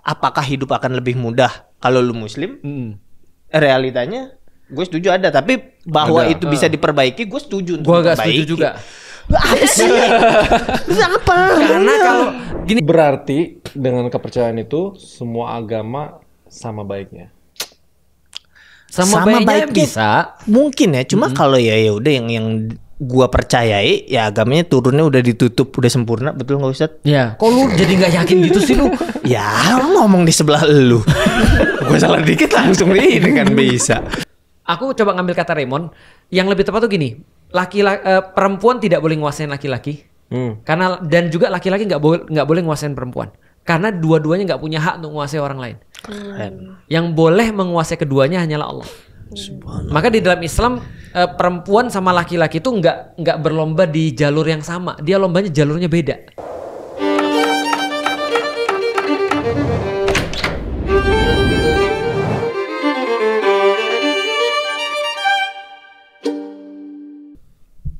apakah hidup akan lebih mudah kalau lu muslim? Realitanya gue setuju ada, tapi bahwa itu bisa diperbaiki gue setuju untuk Gue gak diperbaiki. setuju juga. Apa sih? Apa? Karena kalau gini, Berarti dengan kepercayaan itu semua agama sama baiknya. sama baiknya bisa. Mungkin ya, cuma kalau ya udah yang gua percayai ya agamanya turunnya udah ditutup, udah sempurna, betul nggak Ustadz? Ya, kok lu jadi nggak yakin gitu sih lu? Ya orang ngomong di sebelah lu. Gua salah dikit langsung ini kan bisa. Aku coba ngambil kata Raymond, yang lebih tepat tuh gini, perempuan tidak boleh nguasain laki-laki, karena dan juga laki-laki nggak boleh nguasain perempuan, karena dua-duanya nggak punya hak untuk menguasai orang lain. Yang boleh menguasai keduanya hanyalah Allah. Maka di dalam Islam perempuan sama laki-laki itu nggak berlomba di jalur yang sama, dia lombanya jalurnya beda.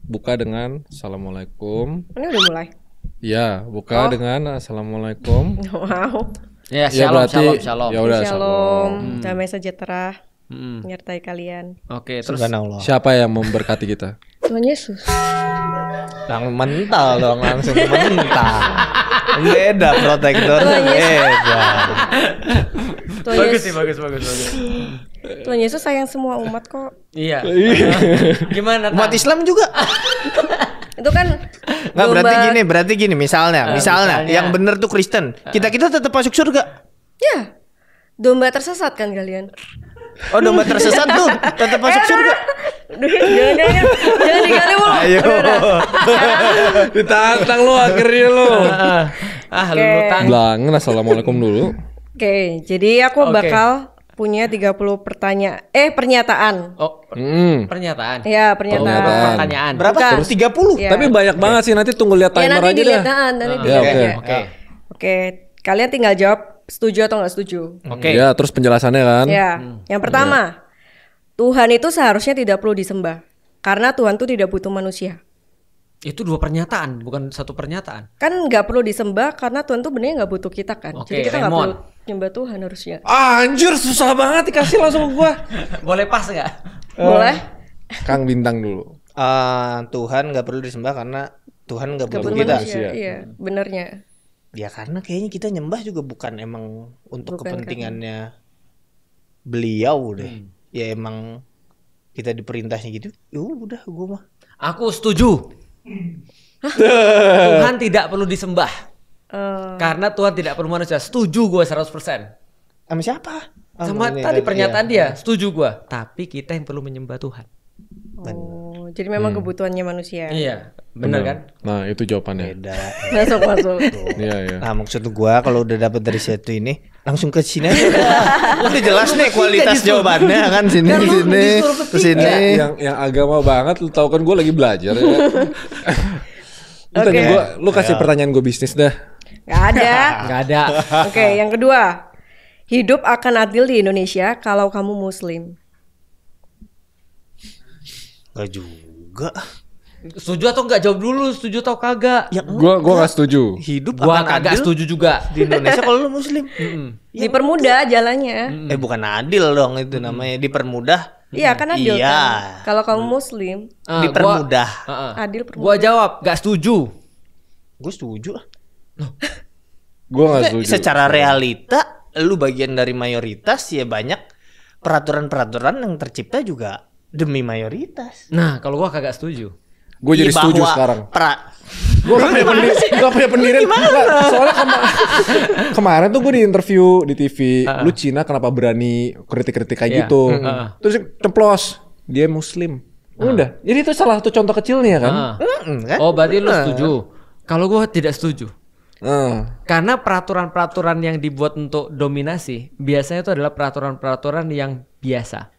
Buka dengan Assalamualaikum. Ini udah mulai. Ya, buka dengan Assalamualaikum. Wow. Ya, Ya, shalom, berarti- shalom. Ya udah, Shalom, damai sejahtera Mm. menyertai kalian. Oke, terus Subhanallah. Siapa yang memberkati kita? Tuhan Yesus. Langsung mental dong, langsung mental. Beda protektornya beda. Tuhan bagus Yesus, sih, bagus. Tuhan Yesus sayang semua umat kok. Iya. Gimana? Umat Tan? Islam juga. Itu kan Nggak, domba- berarti gini misalnya misalnya. yang bener tuh Kristen. Kita tetap masuk surga. Ya, domba tersesat kan kalian. Oh, domba tersesat tuh tetap masuk surga. Jangan digali mulu. Ayo. Ditantang lu akhirnya lu. Lu Oke. Tan. Bilangin Assalamualaikum dulu. Oke, jadi aku Oke. bakal punya 30 pernyataan. Oh, Hmm. pernyataan. Ya, pernyataan. Pertanyaan. Berapa? Bukan. Terus 30. Ya. Tapi banyak banget sih, nanti tunggu lihat Ya timer nanti aja dilihat, dah. nanti Ya, dilihat oke. aja. Oke. Oke, kalian tinggal jawab setuju atau nggak setuju. Oke. Ya, terus penjelasannya kan. Ya, yang pertama, Tuhan itu seharusnya tidak perlu disembah karena Tuhan itu tidak butuh manusia. Itu dua pernyataan, bukan satu pernyataan. Kan nggak perlu disembah karena Tuhan tuh benernya nggak butuh kita kan. Oke, Jadi kita nggak Raymond. perlu nyembah Tuhan harusnya. Anjir, susah banget dikasih langsung ke gua. Boleh pas nggak? Boleh? Kang Bintang dulu. Tuhan nggak perlu disembah karena Tuhan nggak Nggak butuh butuh kita. manusia. Iya, benernya. Ya karena kayaknya kita nyembah juga bukan emang untuk Bukan kepentingannya beliau deh. Ya emang kita diperintahnya gitu. Ya udah gua mah. Aku setuju. Tuhan tidak perlu disembah karena Tuhan tidak perlu manusia. Setuju gue 100%. Sama siapa? Sama ini tadi iya. pernyataan dia, setuju gue. Tapi kita yang perlu menyembah Tuhan. Oh, jadi memang kebutuhannya manusia. Iya, benar kan? Nah, itu jawabannya. Beda. Masuk. Iya, iya. Nah maksud gua kalau udah dapat dari situ ini langsung ke sini aja. Udah jelas nih kualitas jawabannya kan sini ke sini. Yang agama banget, lu tau kan gue lagi belajar ya. Lu tanya Oke. gua, lu kasih pertanyaan gue bisnis dah. Nggak ada. Nggak ada. Oke, yang kedua. Hidup akan adil di Indonesia kalau kamu muslim. Gak juga. Setuju atau enggak? Jawab dulu, setuju atau kagak? Ya Gua gak setuju. hidup Gua akan kagak adil setuju juga. di Indonesia kalau lu muslim. Dipermudah jalannya. Bukan adil dong itu namanya dipermudah. Iya, kan adil Iya. kan. Kalau kamu muslim, Dipermudah. adil permudah. Gua jawab, gak setuju. Gue setuju. Gue gak setuju. Secara realita lu bagian dari mayoritas ya banyak peraturan-peraturan yang tercipta juga demi mayoritas. Nah, kalau gua kagak setuju. Gue jadi Iya, setuju bahwa sekarang. Gue Gak punya pendirian. Nggak, soalnya kemarin tuh gue di interview di TV. Lu Cina kenapa berani kritik-kritik kayak Iya. gitu. Terus ceplos. Dia muslim. Udah. Jadi itu salah satu contoh kecilnya kan. kan? Oh, berarti lu setuju. Kalau gua tidak setuju. Karena Karena peraturan-peraturan yang dibuat untuk dominasi biasanya itu adalah peraturan-peraturan yang biasa.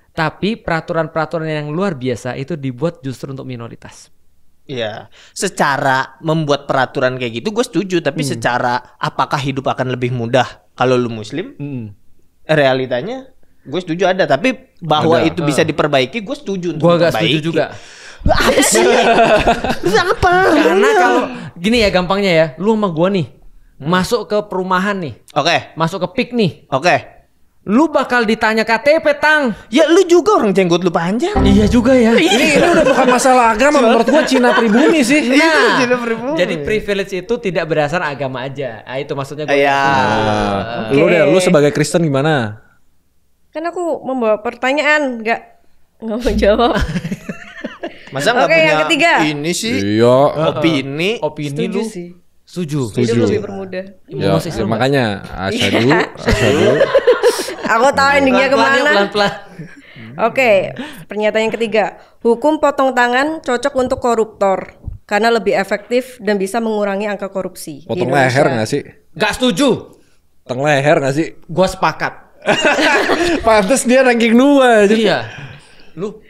Tapi peraturan-peraturan yang luar biasa itu dibuat justru untuk minoritas. Iya, secara membuat peraturan kayak gitu gue setuju, tapi secara apakah hidup akan lebih mudah kalau lu muslim? Realitanya gue setuju ada, tapi bahwa Ada. itu bisa diperbaiki gue setuju untuk Gua gak diperbaiki. setuju juga. Apa sih? Apa? Karena kalau gini ya gampangnya ya, lu sama gua nih. masuk ke perumahan nih, Oke. masuk ke PIK nih, Oke. lu bakal ditanya KTP, Tang. Ya lu juga orang jenggot lu panjang. Iya juga ya. Ini udah bukan masalah agama, menurut gua Cina pribumi sih. Nah, Cina pribumi. jadi privilege itu tidak berdasar agama aja. Nah, itu maksudnya gue. Iya. Lu sebagai Kristen gimana? Kan aku membawa pertanyaan, nggak mau jawab. Masa nggak Oke, punya yang ketiga. ini sih? Iya. Opini. Opini Setuju lu sih. setuju. Hidup lebih bermudah. Ya, Masih sama. makanya asyhadu. Aku tahu endingnya Pelan-pelan ya, kemana. pelan-pelan. Oke, pernyataan yang ketiga. Hukum potong tangan cocok untuk koruptor karena lebih efektif dan bisa mengurangi angka korupsi. di Potong Indonesia. leher nggak sih? Gak setuju. Potong leher nggak sih? Gua sepakat. Pantes dia ranking 2 aja. Iya. Lu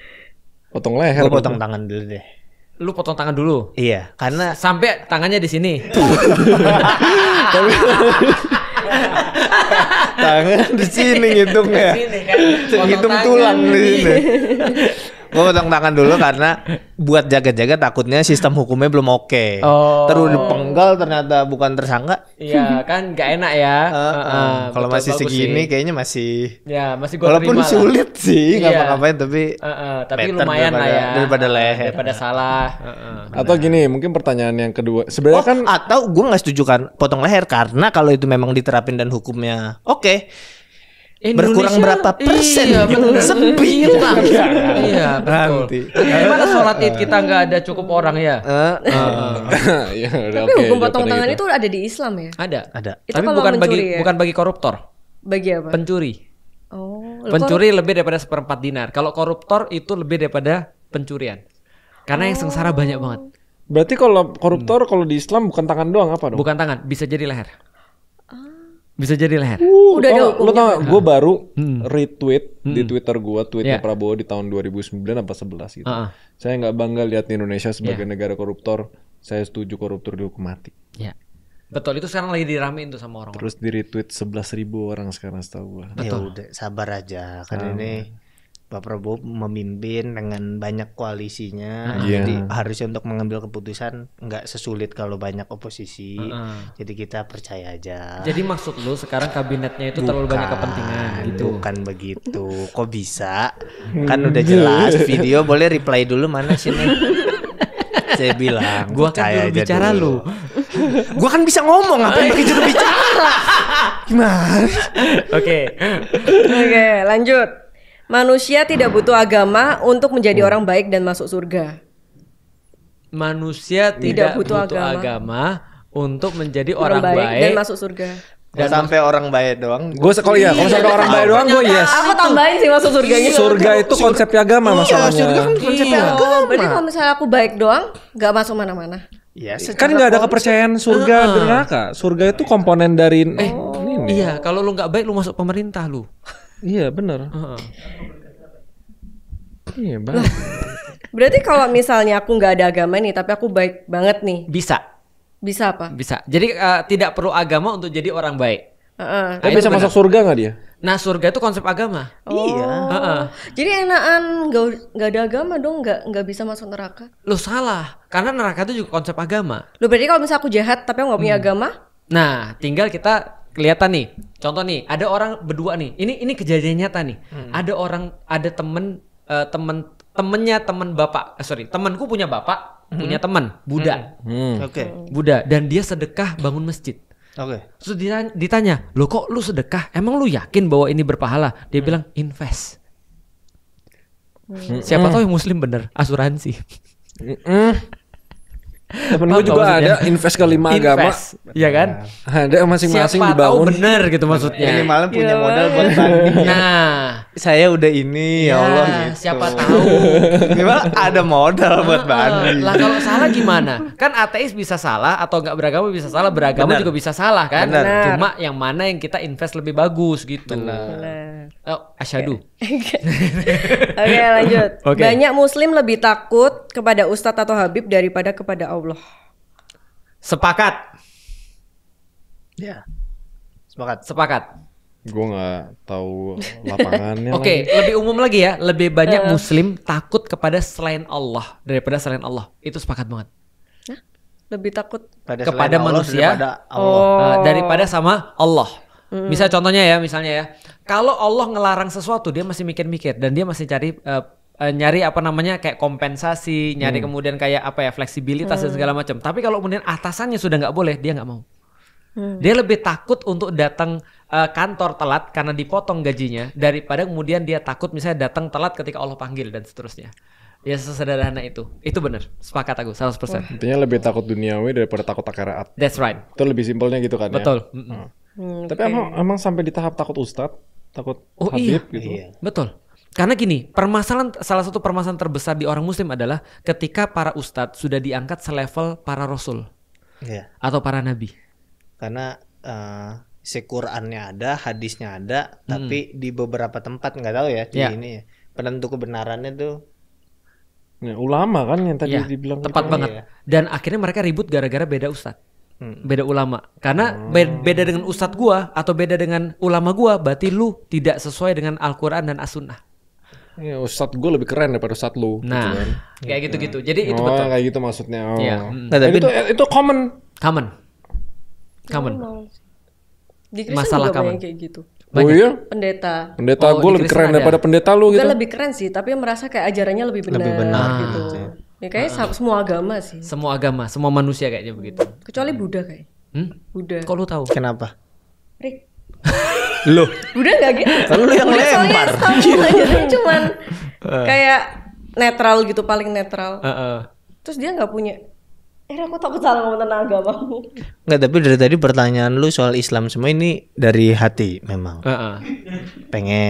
Potong leher. Gue potong tangan dulu deh. lu potong tangan dulu. Iya, karena Sampai tangannya di sini. tangan di sini ngitungnya. Di sini kan. Potong Ngitung tangan. tulang di sini. Gue potong tangan dulu karena buat jaga-jaga takutnya sistem hukumnya belum oke. Oh. Terus dipenggal ternyata bukan tersangka. Iya kan gak enak ya. Kalau Betul, masih bagus segini sih. kayaknya masih. Ya masih gua Walaupun terima lah. sulit sih Iya. ngapa-ngapain tapi. Tapi better lumayan lah ya. daripada leher. Daripada salah. Atau gini, mungkin pertanyaan yang kedua. Sebenarnya kan Atau gue nggak setuju kan potong leher karena kalau itu memang diterapin dan hukumnya oke. Berkurang berapa persen? Iya, bener. Sepi. Hilang. Iya, betul. Nanti. Gimana sholat Id kita nggak ada cukup orang ya? ya udah Tapi oke, hukum potong jawabannya tangan gitu. itu ada di Islam ya? Ada. Ada. Itu Tapi kalau bukan bagi mencuri ya? bukan bagi koruptor. Bagi apa? Pencuri. Oh, Pencuri lebih daripada 1/4 dinar. Kalau koruptor itu lebih daripada pencurian. Karena yang sengsara banyak banget. Berarti kalau koruptor kalau di Islam bukan tangan doang apa dong? Bukan tangan, bisa jadi leher. Bisa jadi leher. Udah ada Lo hukumnya. tau gak, gue baru retweet di Twitter gue, tweetnya Iya. Prabowo di tahun 2009 apa 11 gitu. Heeh. Saya nggak bangga lihat Indonesia sebagai negara koruptor. Saya setuju koruptor dihukum mati. Ya. Betul, itu sekarang lagi diramein tuh sama orang-orang. Terus di retweet 11.000 orang sekarang setahu gue. Ya udah sabar aja kan ini Pak Prabowo memimpin dengan banyak koalisinya, Iya. jadi harusnya untuk mengambil keputusan nggak sesulit kalau banyak oposisi. Jadi kita percaya aja. Jadi maksud lu sekarang kabinetnya itu terlalu banyak kepentingan gitu. Bukan begitu. Kok bisa? Kan udah jelas video. Boleh reply dulu mana sini? Saya bilang. Gua kan percaya juru aja bicara dulu. lu. Gua kan bisa ngomong apa yang juru bicara? Gimana? Oke. Oke, lanjut. Manusia tidak butuh agama untuk menjadi orang baik dan masuk surga. Manusia tidak butuh agama untuk menjadi orang baik, dan masuk surga. Dan sampai orang baik doang. Gue kalau sampai orang baik doang gue yes. Aku tambahin sih masuk surganya. Surga itu konsepnya agama masalahnya. surga kan konsepnya Oh, agama. berarti kalau misalnya aku baik doang, nggak masuk mana-mana. Ya, Kan nggak ada kepercayaan surga dan neraka. Surga itu komponen dari ini. Iya, kalau lu nggak baik lu masuk pemerintah lu. Iya benar. Iya bang. Berarti kalau misalnya aku nggak ada agama nih, tapi aku baik banget nih, bisa apa? Bisa. Jadi tidak perlu agama untuk jadi orang baik. Heeh. Tapi bisa masuk surga nggak dia? Nah, surga itu konsep agama. Iya. Jadi enakan nggak ada agama dong, nggak bisa masuk neraka. Lu salah. Karena neraka itu juga konsep agama. Loh, berarti kalau misalnya aku jahat tapi aku nggak punya agama, Nah, tinggal kita kelihatan nih. Contoh nih, ada orang berdua nih. Ini kejadian nyata nih. Ada temen bapak. Temanku punya bapak, punya teman Buddha. Oke. Buddha dan dia sedekah bangun masjid. Oke. Terus ditanya, "Loh kok lu sedekah? Emang lu yakin bahwa ini berpahala?" Dia bilang, "Invest." Siapa tahu yang muslim bener, asuransi. Temen gue juga ada invest ke 5 agama. Iya kan? Ada masing-masing Siapa tahu dibangun. bener gitu maksudnya. Minimalnya punya modal buat banding. Nah, Saya udah ini ya Allah gitu. siapa tahu. Minimal ada modal buat banding. Lah kalau salah gimana? Kan ateis bisa salah atau nggak beragama bisa salah, beragama Benar. juga bisa salah kan? Benar. Cuma yang mana yang kita invest lebih bagus gitu. nah. Oh, asyhadu. Oke, lanjut. Oke. Banyak muslim lebih takut kepada ustadz atau habib daripada kepada Allah. Sepakat. Ya. Sepakat. Sepakat. Gue nggak tahu lapangannya. Oke, lebih umum lagi ya, lebih banyak muslim takut kepada selain Allah daripada selain Allah. Itu sepakat banget. Lebih takut kepada manusia daripada sama Allah. Misal contohnya ya, misalnya ya, kalau Allah ngelarang sesuatu dia masih mikir-mikir dan dia masih nyari apa namanya kayak kompensasi, nyari kemudian kayak apa ya fleksibilitas dan segala macam. Tapi kalau kemudian atasannya sudah nggak boleh, dia nggak mau. Dia lebih takut untuk datang kantor telat karena dipotong gajinya daripada kemudian dia takut misalnya datang telat ketika Allah panggil dan seterusnya. Ya sesederhana itu. Itu benar. Sepakat aku 100%. Intinya lebih takut duniawi daripada takut akhirat. That's right. Itu lebih simpelnya gitu kan. Betul. Ya. Tapi emang sampai di tahap takut ustadz, takut habib gitu. Iya. Betul. Karena gini, salah satu permasalahan terbesar di orang muslim adalah ketika para ustadz sudah diangkat selevel para rasul. Iya. Atau para nabi. Karena Qurannya ada, hadisnya ada, tapi di beberapa tempat nggak tahu ya ini ya. Penentu kebenarannya tuh ya, ulama kan yang tadi dibilang tepat gitu. banget. Dan akhirnya mereka ribut gara-gara beda ustadz. Beda ulama. Karena beda dengan ustadz gua atau beda dengan ulama gua, berarti lu tidak sesuai dengan Al-Quran dan As-Sunnah. Ya, ustadz gue lebih keren daripada ustadz lu. Nah, gitu kan. kayak gitu-gitu. Jadi itu betul. Kayak gitu maksudnya. Nah, tapi itu common. Di Kristen Masalah juga common. banyak kayak gitu. Oh iya? Pendeta Gue lebih keren daripada pendeta lu gitu. Gue lebih keren sih, tapi merasa kayak ajarannya lebih benar gitu. Ya kayak semua agama sih. Semua agama, semua manusia kayaknya begitu. Kecuali Buddha kayak. Buddha. Kok lu tahu? kenapa? Rick. Loh, Buddha nggak gitu. kan lu yang lempar. Soalnya ajarannya cuman kayak netral gitu, paling netral. Terus dia nggak punya. Aku takut salah ngomong tentang agamamu. Enggak, tapi dari tadi pertanyaan lu soal Islam semua ini dari hati memang.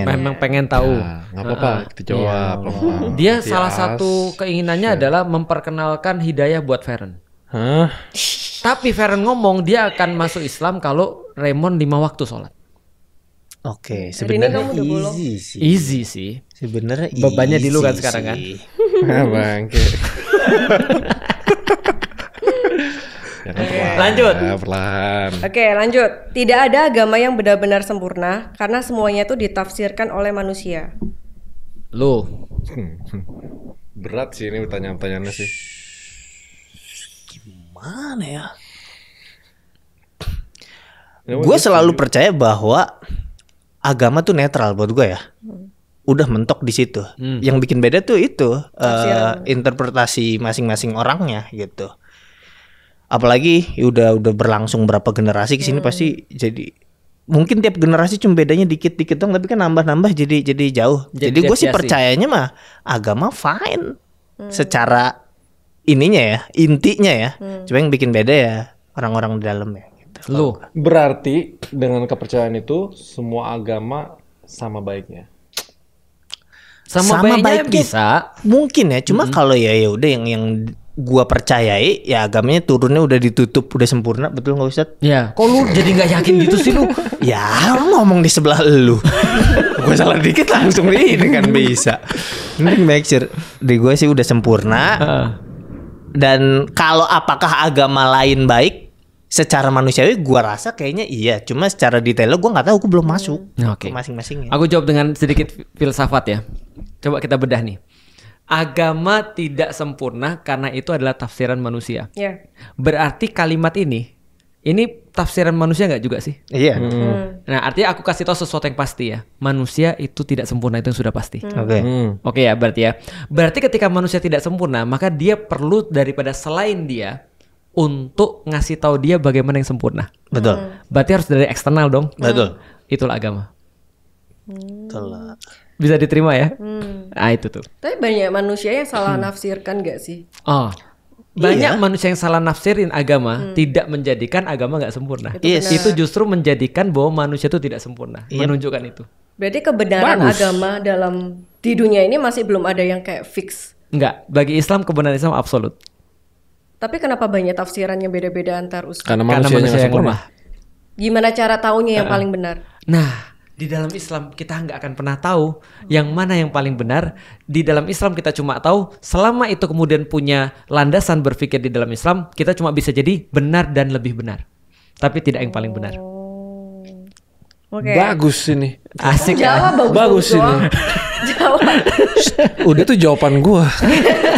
Memang pengen tahu. Nggak apa-apa, kita jawab. Dia salah satu keinginannya adalah memperkenalkan hidayah buat Feren. Hah? Tapi Feren ngomong dia akan masuk Islam kalau Raymond 5 waktu sholat. Oke, sebenarnya kamu udah bolong. Easy sih. Sebenarnya Bebannya di lu kan easy sekarang kan? sih. Bangke. Lanjut. Perlahan. Oke, lanjut. Tidak ada agama yang benar-benar sempurna karena semuanya itu ditafsirkan oleh manusia. Lu. Berat sih ini pertanyaan-pertanyaannya sih. Mana ya? Gue selalu percaya bahwa agama tuh netral buat gue ya. Udah mentok di situ. Yang bikin beda tuh itu interpretasi masing-masing orangnya gitu. Apalagi udah berlangsung berapa generasi ke sini pasti jadi mungkin tiap generasi cuma bedanya dikit-dikit dong, tapi kan nambah-nambah jadi jauh. Jadi gue sih percayanya mah agama fine secara ininya ya, intinya ya. Cuma yang bikin beda ya orang-orang di dalam ya. Gitu. Lu. Berarti dengan kepercayaan itu semua agama sama baiknya. Sama baiknya bisa. Mungkin ya, cuma kalau ya udah yang gua percayai ya agamanya turunnya udah ditutup, udah sempurna, betul nggak Ustadz? Ya, kok lu jadi nggak yakin gitu sih lu? Ya lu ngomong di sebelah lu. Gua salah dikit langsung ini kan bisa. Mending make sure di gua sih udah sempurna. Dan kalau apakah agama lain baik secara manusiawi, gua rasa kayaknya iya. Cuma secara detailnya gua nggak tahu, gua belum masuk ke masing-masingnya. Aku jawab dengan sedikit filsafat ya. Coba kita bedah nih. Agama tidak sempurna karena itu adalah tafsiran manusia. Berarti kalimat ini tafsiran manusia nggak juga sih? Iya. Nah, artinya aku kasih tahu sesuatu yang pasti ya. Manusia itu tidak sempurna, itu yang sudah pasti. Oke ya, berarti ya. Berarti ketika manusia tidak sempurna, maka dia perlu daripada selain dia untuk ngasih tahu dia bagaimana yang sempurna. Betul. Berarti harus dari eksternal dong. Betul. Itulah agama. Betul. Bisa diterima ya? Ah itu tuh. Tapi banyak manusia yang salah nafsirkan gak sih? Oh, banyak manusia yang salah nafsirin agama tidak menjadikan agama nggak sempurna. Itu justru menjadikan bahwa manusia itu tidak sempurna. Menunjukkan itu. Berarti kebenaran agama di dunia ini masih belum ada yang kayak fix. Enggak, bagi Islam kebenaran Islam absolut. Tapi kenapa banyak tafsirannya beda-beda antar ustaz? Karena manusia yang lemah. Gimana cara taunya yang paling benar? Nah, di dalam Islam kita nggak akan pernah tahu yang mana yang paling benar. Di dalam Islam kita cuma tahu selama itu kemudian punya landasan berpikir di dalam Islam, kita cuma bisa jadi benar dan lebih benar. Tapi tidak yang paling benar. Bagus ini. Asik Jawab bagus ini. Jawab. Udah tuh jawaban gua.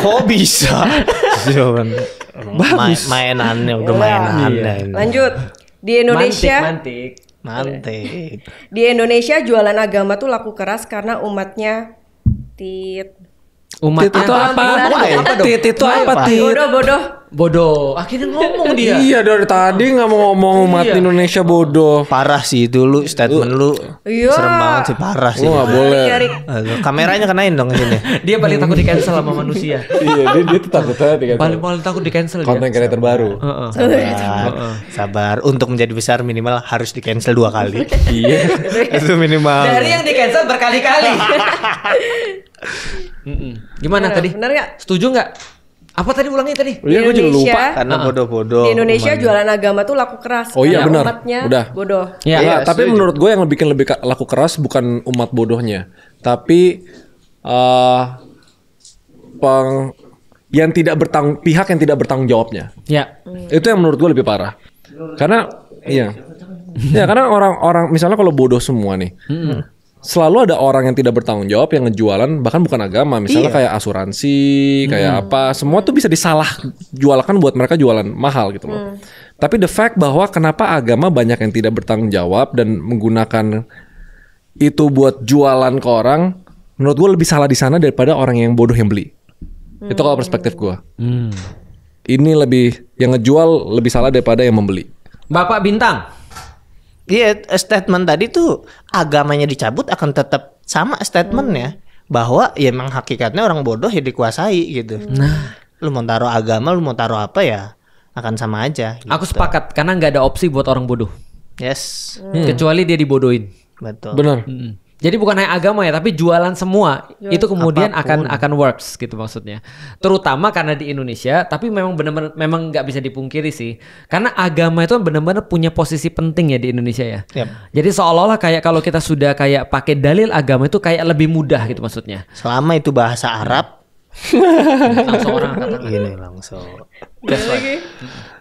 Kok bisa? Jawaban. Mainannya udah mainan. Lanjut. Di Indonesia Mantik. Di Indonesia jualan agama tuh laku keras karena umatnya Umat itu apa? Tit itu apa? bodoh. Akhirnya ngomong dia. Iya dari tadi nggak mau ngomong umat Indonesia bodoh. Parah sih itu lu statement lu. Iya. Serem banget sih, parah sih. Lu nggak boleh. Aduh, kameranya kenain dong sini. Dia paling takut di cancel sama manusia. Iya dia tuh takut banget Paling takut di cancel dia. konten kreator baru. Sabar. Untuk menjadi besar minimal harus di cancel 2 kali. Iya. Itu minimal. Dari yang di cancel berkali-kali. Gimana tadi? Bener nggak? Setuju nggak? Apa tadi ulangnya tadi? Iya gue juga lupa. Karena bodoh-bodoh. Di Indonesia jualan agama tuh laku keras. Oh iya karena benar. Umatnya Udah. bodoh. Ya. Iya, tapi menurut gue yang bikin lebih laku keras bukan umat bodohnya, tapi pihak yang tidak bertanggung jawabnya. Ya. Itu yang menurut gue lebih parah. Karena karena orang-orang misalnya kalau bodoh semua nih. Selalu ada orang yang tidak bertanggung jawab yang ngejualan bahkan bukan agama, misalnya kayak asuransi, kayak apa, semua tuh bisa disalah jualkan buat mereka jualan mahal gitu loh. Tapi the fact bahwa kenapa agama banyak yang tidak bertanggung jawab dan menggunakan itu buat jualan ke orang, menurut gue lebih salah di sana daripada orang yang bodoh yang beli. Itu kalau perspektif gue. Ini lebih yang ngejual lebih salah daripada yang membeli. Bapak Bintang. Iya, statement tadi tuh agamanya dicabut akan tetap sama statementnya bahwa ya emang hakikatnya orang bodoh ya dikuasai gitu. Nah, lu mau taruh agama, lu mau taruh apa ya akan sama aja. Gitu. Aku sepakat karena nggak ada opsi buat orang bodoh. Yes, Kecuali dia dibodohin. betul. Benar. Jadi bukan hanya agama ya, tapi jualan semua itu kemudian akan works gitu maksudnya. Terutama karena di Indonesia, tapi memang benar-benar memang nggak bisa dipungkiri sih. Karena agama itu benar-benar punya posisi penting ya di Indonesia ya. Yep. Jadi seolah-olah kayak kalau kita sudah kayak pakai dalil agama itu kayak lebih mudah gitu maksudnya. Selama itu bahasa Arab, Langsung orang katakan. gini langsung.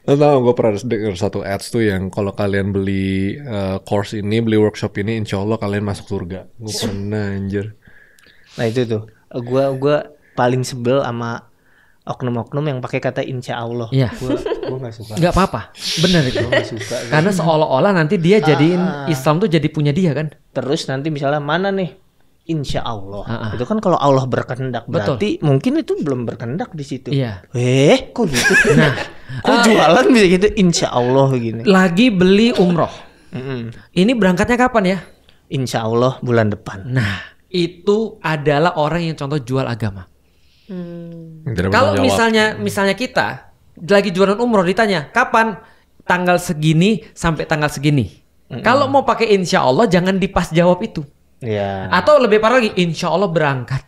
Lo tau gue pernah denger satu ads tuh yang kalau kalian beli course ini, beli workshop ini, insya Allah kalian masuk surga. Gue pernah anjir. Nah itu tuh, gua paling sebel sama oknum-oknum yang pakai kata insya Allah. Iya. Gua nggak suka. Nggak apa-apa, bener itu. Karena seolah-olah nanti dia jadiin Islam tuh jadi punya dia kan. Terus nanti misalnya mana nih? Insya Allah. Itu kan kalau Allah berkehendak, berarti mungkin itu belum berkehendak di situ. Iya. Kok gitu? Nah, kok jualan bisa gitu? Insya Allah gini. Lagi beli umroh. Ini berangkatnya kapan ya? Insya Allah bulan depan. Nah, itu adalah orang yang contoh jual agama. Tidak Kalau bertanggung jawab. misalnya kita lagi jualan umroh ditanya kapan, tanggal segini sampai tanggal segini. Kalau mau pakai insya Allah jangan dipas jawab itu. Iya. Atau lebih parah lagi, insya Allah berangkat.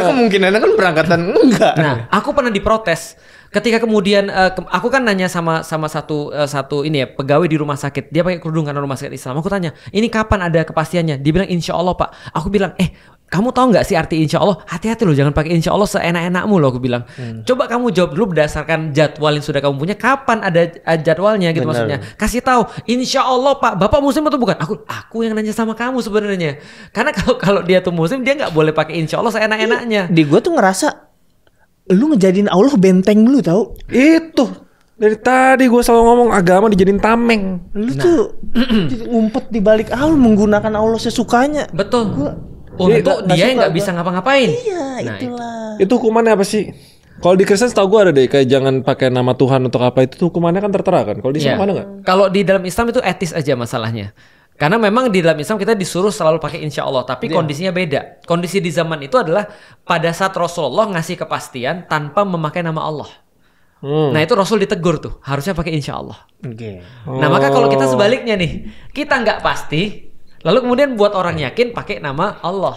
Kemungkinannya kan berangkatan enggak. Nah, aku pernah diprotes ketika kemudian aku kan nanya sama satu ini ya pegawai di rumah sakit. Dia pakai kerudung karena rumah sakit Islam. Aku tanya, ini kapan ada kepastiannya? Dia bilang insya Allah Pak. Aku bilang, kamu tahu nggak sih arti insya Allah? Hati-hati loh, jangan pakai insya Allah seenak-enakmu loh. Aku bilang, coba kamu jawab dulu berdasarkan jadwal yang sudah kamu punya. Kapan ada jadwalnya gitu. Maksudnya? Kasih tahu, insya Allah Pak. Bapak Muslim atau bukan? Aku yang nanya sama kamu sebenarnya. Karena kalau dia tuh Muslim, dia nggak boleh pakai insya Allah seenak-enaknya. Di gua tuh ngerasa lu ngejadiin Allah benteng lu tau. Itu dari tadi gue selalu ngomong agama dijadiin tameng. Lu tuh ngumpet di balik Allah, menggunakan Allah sesukanya. Betul. Untuk dia yang nggak bisa ngapa-ngapain. Iya, Nah, itulah. Itu hukumannya apa sih? Kalau di Kristen setahu gue ada deh kayak jangan pakai nama Tuhan untuk apa, itu tuh hukumannya kan tertera kan. Kalau di Islam ada nggak? Kalau di dalam Islam itu etis aja masalahnya. Karena memang di dalam Islam kita disuruh selalu pakai insya Allah, tapi kondisinya beda. Kondisi di zaman itu adalah pada saat Rasulullah ngasih kepastian tanpa memakai nama Allah. Nah itu Rasul ditegur tuh, harusnya pakai insya Allah. Oke. Nah maka kalau kita sebaliknya nih, kita nggak pasti, lalu kemudian buat orang yakin pakai nama Allah.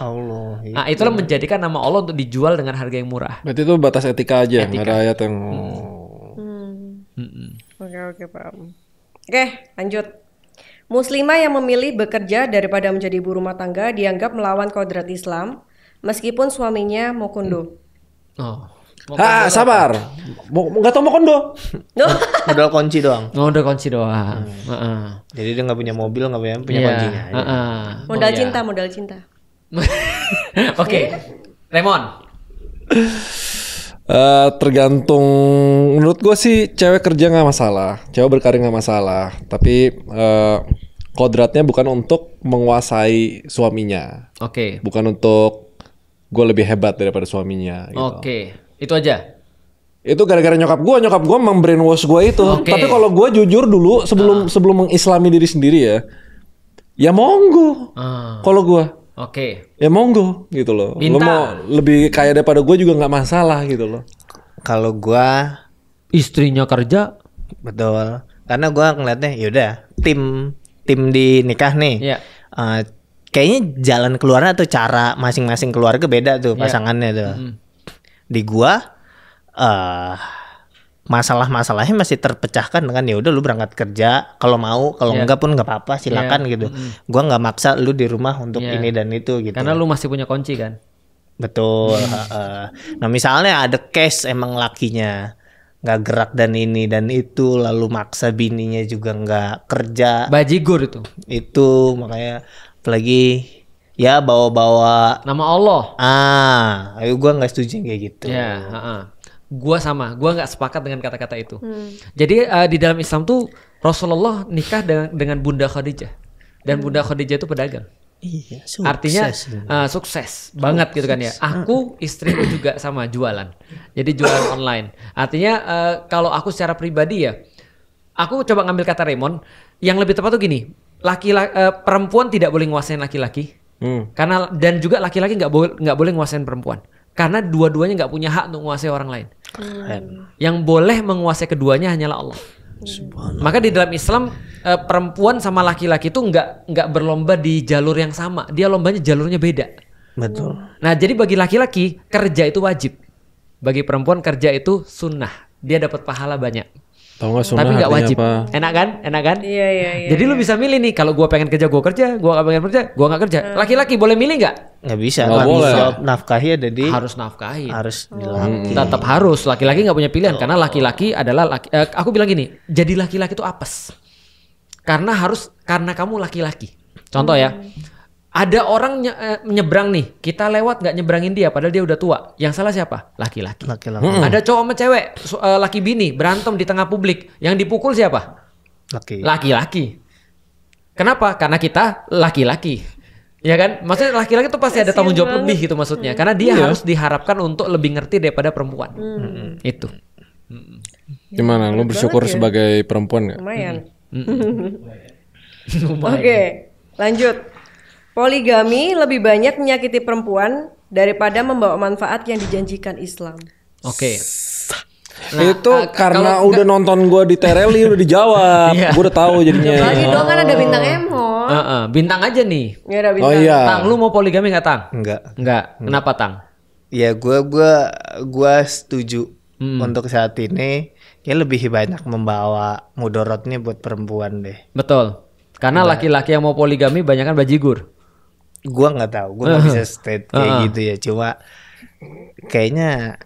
Nah itulah menjadikan nama Allah untuk dijual dengan harga yang murah. Berarti itu batas etika aja, nggak ada ayat yang. Oke, paham. Oke, lanjut. Muslimah yang memilih bekerja daripada menjadi ibu rumah tangga dianggap melawan kodrat Islam meskipun suaminya mau kondo. Sabar. Nggak tau mau kondo. Modal kunci doang. Udah kunci doang. Jadi dia nggak punya mobil, nggak punya kuncinya. Modal cinta. Oke, Raymond. Tergantung. Menurut gue sih cewek kerja nggak masalah, cewek berkarir nggak masalah. Tapi kodratnya bukan untuk menguasai suaminya. Oke. Bukan untuk gue lebih hebat daripada suaminya. Gitu. Oke. Itu aja. Itu gara-gara nyokap gue emang brainwash gue itu. Oke. Tapi kalau gue jujur dulu sebelum mengislami diri sendiri ya monggo. Kalau gue Oke. ya monggo gitu loh. Lo Minta. mau lebih kaya daripada gue juga nggak masalah gitu loh. Kalau gua Istrinya kerja. betul. Karena gua ngeliatnya yaudah tim di nikah nih. Iya. Kayaknya jalan keluarnya atau cara masing-masing keluarga beda tuh Iya. pasangannya tuh. Di gua masalah-masalahnya masih terpecahkan dengan ya udah lu berangkat kerja kalau mau, kalau Iya. enggak pun enggak apa-apa silakan Iya. gitu. Gua nggak maksa lu di rumah untuk Iya. ini dan itu gitu. Karena lu masih punya kunci kan. Betul. Nah misalnya ada case emang lakinya nggak gerak dan ini dan itu, lalu maksa bininya juga nggak kerja, Bajigur itu. makanya apalagi ya bawa-bawa Nama Allah. ayo gua nggak setuju yang kayak gitu. Ya, gua sama, gua nggak sepakat dengan kata-kata itu. Jadi di dalam Islam tuh Rasulullah nikah dengan Bunda Khadijah, dan Bunda Khadijah itu pedagang. Iya, Artinya sukses. sukses banget gitu kan ya. Aku istriku juga sama jualan. Jadi jualan online. Artinya kalau aku secara pribadi ya, aku coba ngambil kata Raymond, yang lebih tepat tuh gini, perempuan tidak boleh nguasain laki-laki. Karena dan juga laki-laki nggak boleh nguasain perempuan. Karena dua-duanya nggak punya hak untuk menguasai orang lain. Yang boleh menguasai keduanya hanyalah Allah. Maka di dalam Islam perempuan sama laki-laki itu nggak berlomba di jalur yang sama. Dia lombanya jalurnya beda. Betul. Nah jadi bagi laki-laki kerja itu wajib. Bagi perempuan kerja itu sunnah. Dia dapat pahala banyak. Tahu nggak sunnah Tapi nggak artinya wajib. apa? Enak kan? Enak kan? Iya. Jadi lu bisa milih nih. Kalau gua pengen kerja, gua kerja. Gua nggak pengen kerja, gua nggak kerja. Laki-laki boleh milih nggak? Nggak bisa. Nggak Tanggung boleh. jawab nafkahi ada di Harus nafkahi. harus dilaki. Tetap harus. Laki-laki nggak punya pilihan karena laki-laki adalah aku bilang gini, jadi laki-laki itu apes. Karena kamu laki-laki. Contoh ya, ada orang nyebrang nih, kita lewat nggak nyebrangin dia, padahal dia udah tua. Yang salah siapa? Laki-laki. Laki-laki. Ada cowok sama cewek, laki bini berantem di tengah publik, yang dipukul siapa? Laki. Laki-laki. Kenapa? Karena kita laki-laki. Ya kan? Maksudnya laki-laki tuh pasti ada tanggung jawab lebih gitu maksudnya. Karena dia harus diharapkan untuk lebih ngerti daripada perempuan. Itu. Gimana? Lu bersyukur banget ya. sebagai perempuan nggak? Lumayan. Oke, lanjut. Poligami lebih banyak menyakiti perempuan daripada membawa manfaat yang dijanjikan Islam. Oke. Itu karena kalau udah nonton gue di Tereli udah dijawab. Iya. Gue udah tahu jadinya. Lagi dong kan ada bintang Emon. Bintang aja nih. Ya ada Oh bintang. iya. Tang, lu mau poligami nggak Tang? Enggak. Enggak. Kenapa Tang? Ya gua setuju untuk saat ini ya lebih banyak membawa mudorotnya buat perempuan deh. Betul. Karena laki-laki yang mau poligami banyak kan bajigur. Gua nggak tahu, gua nggak bisa state kayak gitu ya. Cuma kayaknya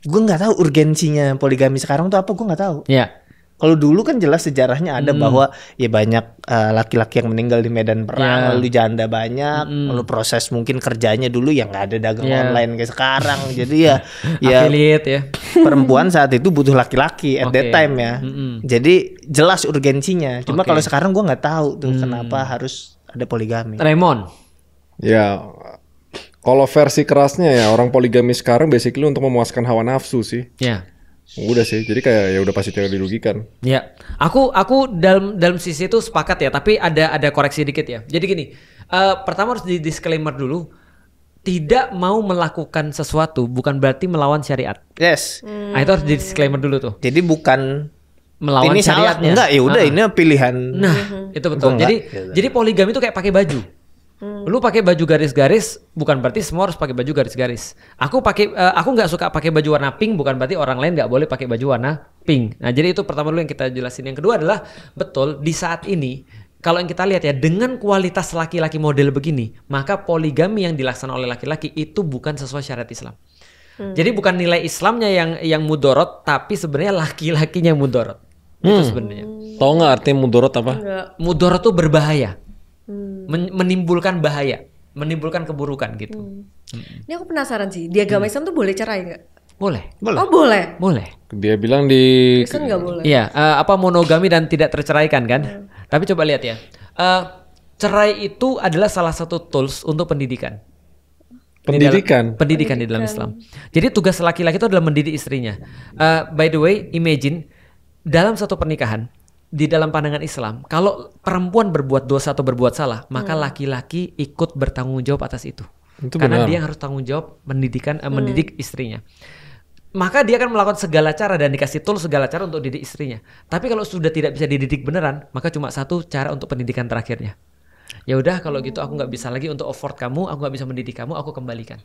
gua nggak tahu urgensinya poligami sekarang tuh apa, gua nggak tahu. Ya. Kalau dulu kan jelas sejarahnya ada bahwa ya banyak laki-laki yang meninggal di medan perang, lalu janda banyak, lalu proses mungkin kerjanya dulu yang nggak ada dagang online kayak sekarang. Jadi ya Affiliate ya. perempuan saat itu butuh laki-laki at that Oke. time ya. Jadi jelas urgensinya. Cuma Oke. kalau sekarang gua nggak tahu tuh kenapa harus ada poligami. Raymond. Ya, kalau versi kerasnya ya orang poligami sekarang basically untuk memuaskan hawa nafsu sih. Ya. Udah sih, jadi kayak ya udah pasti cewek dirugikan. Ya, aku dalam sisi itu sepakat ya, tapi ada koreksi dikit ya. Jadi gini, pertama harus di disclaimer dulu, tidak mau melakukan sesuatu bukan berarti melawan syariat. Yes. Nah itu harus di disclaimer dulu tuh, Jadi bukan melawan ini salah, syariatnya. enggak ya udah ini pilihan. Nah, itu betul. Gua enggak, Jadi gitu. jadi poligami itu kayak pakai baju. Lu pakai baju garis-garis bukan berarti semua harus pakai baju garis-garis. Aku nggak suka pakai baju warna pink bukan berarti orang lain nggak boleh pakai baju warna pink. Nah, jadi itu pertama dulu yang kita jelasin. Yang kedua adalah betul di saat ini kalau yang kita lihat ya dengan kualitas laki-laki model begini, maka poligami yang dilaksanakan oleh laki-laki itu bukan sesuai syariat Islam. Jadi bukan nilai Islamnya yang mudorot, tapi sebenarnya laki-lakinya yang mudorot. Itu sebenarnya. Tahu nggak artinya mudorot apa? Mudorot tuh berbahaya. Menimbulkan bahaya, menimbulkan keburukan gitu. Ini aku penasaran sih, di agama Islam tuh boleh cerai nggak? Boleh. Oh boleh. Boleh. Dia bilang di Kristen nggak boleh. Iya, monogami dan tidak terceraikan kan? Tapi coba lihat ya. Cerai itu adalah salah satu tools untuk pendidikan. Pendidikan di dalam Islam. Jadi tugas laki-laki itu adalah mendidik istrinya. By the way, imagine dalam satu pernikahan di dalam pandangan Islam, kalau perempuan berbuat dosa atau berbuat salah, maka laki-laki ikut bertanggung jawab atas itu. Karena dia harus tanggung jawab mendidik istrinya. Maka dia akan melakukan segala cara dan dikasih tool segala cara untuk didik istrinya. Tapi kalau sudah tidak bisa dididik beneran, maka cuma satu cara untuk pendidikan terakhirnya. Ya udah kalau gitu aku nggak bisa lagi untuk afford kamu, aku nggak bisa mendidik kamu, aku kembalikan.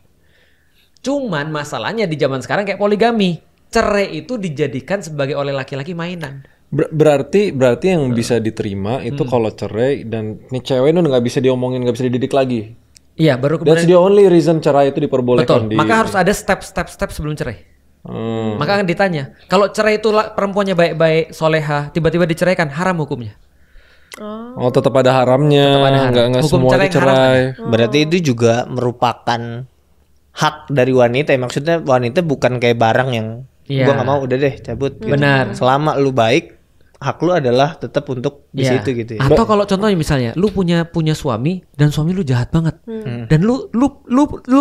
Cuman masalahnya di zaman sekarang kayak poligami, cerai itu dijadikan sebagai oleh laki-laki mainan. Berarti yang bisa diterima itu kalau cerai dan nih cewek itu nggak bisa diomongin, nggak bisa dididik lagi. Iya, baru kemudian. That's the only reason cerai itu diperbolehkan. Betul. Maka harus ada step sebelum cerai. Maka akan ditanya, kalau cerai itu perempuannya baik-baik, soleha, tiba-tiba diceraikan, haram hukumnya. Oh, tetap ada haramnya, nggak Hukum semua cerai itu cerai. Berarti itu juga merupakan hak dari wanita. Maksudnya wanita bukan kayak barang yang gua nggak mau, udah deh cabut. Gitu. Benar. Selama lu baik, hak lu adalah tetap untuk di situ gitu ya. Atau kalau contohnya misalnya lu punya suami dan suami lu jahat banget. Dan lu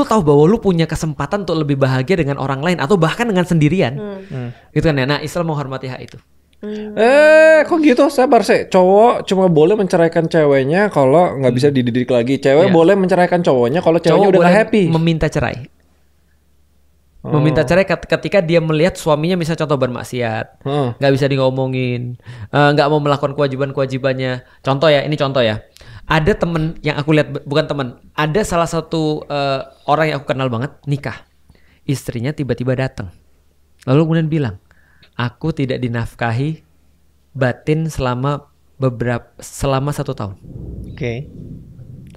tahu bahwa lu punya kesempatan untuk lebih bahagia dengan orang lain atau bahkan dengan sendirian. Gitu kan ya. Nah, Islam menghormati hak itu. Kok gitu? Sabar sih. Cowok cuma boleh menceraikan ceweknya kalau nggak bisa dididik lagi. Cewek boleh menceraikan cowoknya kalau ceweknya udah nggak happy. Meminta cerai. Meminta cerai ketika dia melihat suaminya misalnya contoh bermaksiat, nggak bisa ngomongin, nggak mau melakukan kewajibannya. Contoh ya, ini contoh ya. Ada temen yang aku lihat, bukan temen, ada salah satu orang yang aku kenal banget nikah, istrinya tiba-tiba datang, lalu kemudian bilang, aku tidak dinafkahi batin selama 1 tahun. Oke.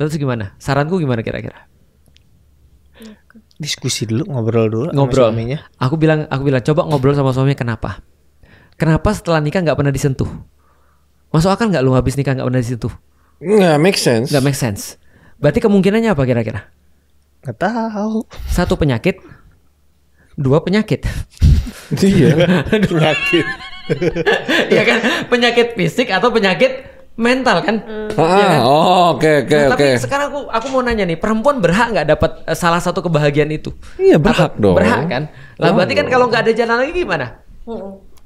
Terus gimana? Saranku gimana kira-kira? Diskusi dulu, ngobrol dulu sama Ngobrol. suaminya. Aku bilang coba ngobrol sama suaminya kenapa? Kenapa setelah nikah nggak pernah disentuh? Masuk akal nggak lu habis nikah nggak pernah disentuh? Nggak make sense. Nggak make sense. Berarti kemungkinannya apa kira-kira? Nggak tahu. 1 penyakit, 2 penyakit. Iya. Penyakit. Iya kan? Penyakit fisik atau penyakit mental kan? Oke. Tapi sekarang aku mau nanya nih, perempuan berhak nggak dapat salah satu kebahagiaan itu? Iya berhak dong. Berhak kan? Lah berarti kan kalau nggak ada jalan lagi gimana?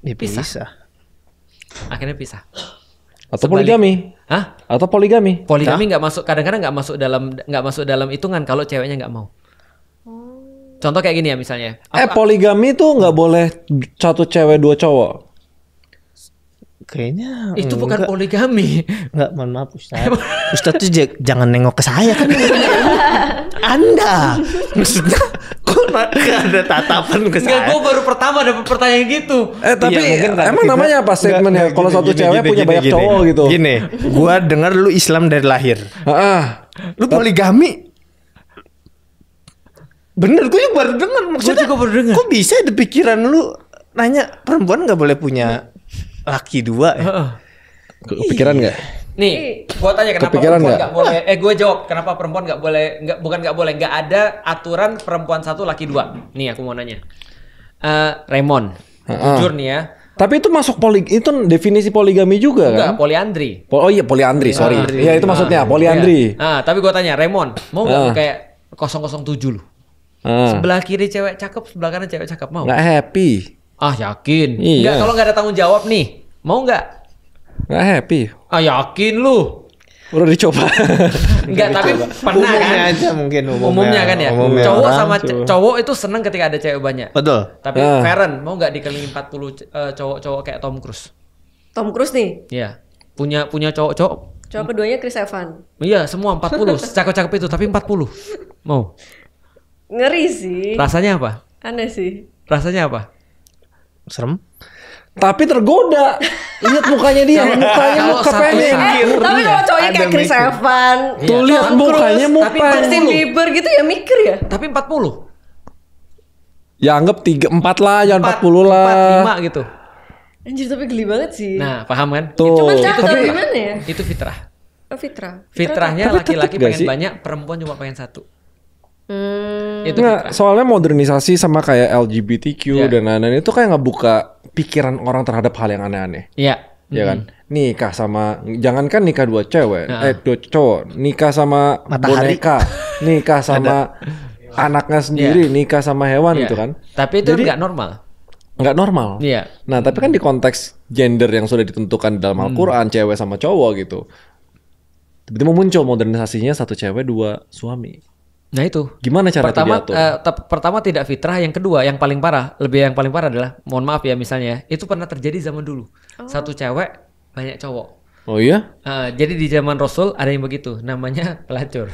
Ya, Pisah. bisa. Akhirnya pisah. Atau poligami. Hah? Atau poligami. Poligami nggak masuk, kadang-kadang nggak masuk dalam hitungan kalau ceweknya nggak mau. Contoh kayak gini ya misalnya. Poligami tuh nggak boleh 1 cewek 2 cowok. Kayaknya Itu bukan poligami. Enggak, mohon maaf Ustaz. Ustaz tuh jangan nengok ke saya kan. Anda. Maksudnya kok ada tatapan ke saya? Enggak, gue baru pertama dapat pertanyaan gitu. Tapi Iya, emang namanya apa statementnya? Kalau satu cewek punya banyak cowok gitu. Gini, gua dengar lu Islam dari lahir. Lu poligami. Bener, gue juga baru dengar. Maksudnya juga baru dengar. Kok bisa ada pikiran lu nanya perempuan nggak boleh punya laki 2 ya? Kepikiran nggak? Nih, gua tanya kenapa Kepikiran perempuan nggak? nggak boleh? Gue jawab kenapa perempuan nggak boleh? Nggak boleh. Nggak ada aturan perempuan 1 laki 2. Nih aku mau nanya. Raymond, jujur nih ya. Tapi itu masuk itu definisi poligami juga kan? Enggak, poliandri. Oh iya poliandri, sorry. Iya itu maksudnya poliandri. Iya. Tapi gua tanya, Raymond, mau nggak lu kayak 007 lu? Sebelah kiri cewek cakep, sebelah kanan cewek cakep, mau? Nggak happy. Ah yakin? Iya. Enggak, kalau nggak ada tanggung jawab nih, mau nggak? Nggak happy. Ah yakin lu? Udah dicoba. Enggak, tapi pernah Umumnya kan? aja mungkin Umumnya kan ya. Umumnya Cowok orang. sama cowok itu seneng ketika ada cewek banyak. Betul. Tapi Feren mau nggak dikelilingi 40 cowok-cowok kayak Tom Cruise? Tom Cruise nih. Iya. Punya cowok-cowok. Cowok keduanya Chris Evans. Iya, semua 40. Cakep-cakep itu, tapi 40. Mau. Ngeri sih. Rasanya apa? Aneh sih. Rasanya apa? Serem. Tapi tergoda. Lihat mukanya dia, mukanya Kalau muka satu pengen. Tapi kalau cowoknya kayak Chris Evans, Tuh lihat Tom mukanya Cruise, muka. Justin Bieber gitu ya mikir ya. Tapi 40. Ya anggap 3, 4 lah, jangan 40 lah. 4, 5 gitu. Anjir tapi geli banget sih. Nah, paham kan? Tuh. Cuman cakep Tapi gimana ya? Itu fitrah. Oh, fitrah. Fitrahnya Tapi tetep laki-laki gak pengen sih? banyak, perempuan cuma pengen 1. Itu Nggak, soalnya modernisasi sama kayak LGBTQ dan lain-lain itu kayak ngebuka pikiran orang terhadap hal yang aneh-aneh. Iya. Ya kan? Nikah sama, jangankan nikah dua cewek, dua cowok, nikah sama Matahari. boneka, nikah sama anaknya sendiri, nikah sama hewan Iya. gitu kan. Tapi itu Jadi- nggak normal. Nggak normal. Iya. Nah, tapi kan di konteks gender yang sudah ditentukan di dalam Al-Quran, cewek sama cowok gitu. Tiba-tiba muncul modernisasinya satu cewek dua suami. Nah itu. Gimana cara itu Pertama, diatur? pertama tidak fitrah, yang kedua yang paling parah, yang paling parah adalah, mohon maaf ya misalnya, itu pernah terjadi zaman dulu. Satu cewek banyak cowok. Oh iya? Jadi di zaman Rasul ada yang begitu, namanya pelacur,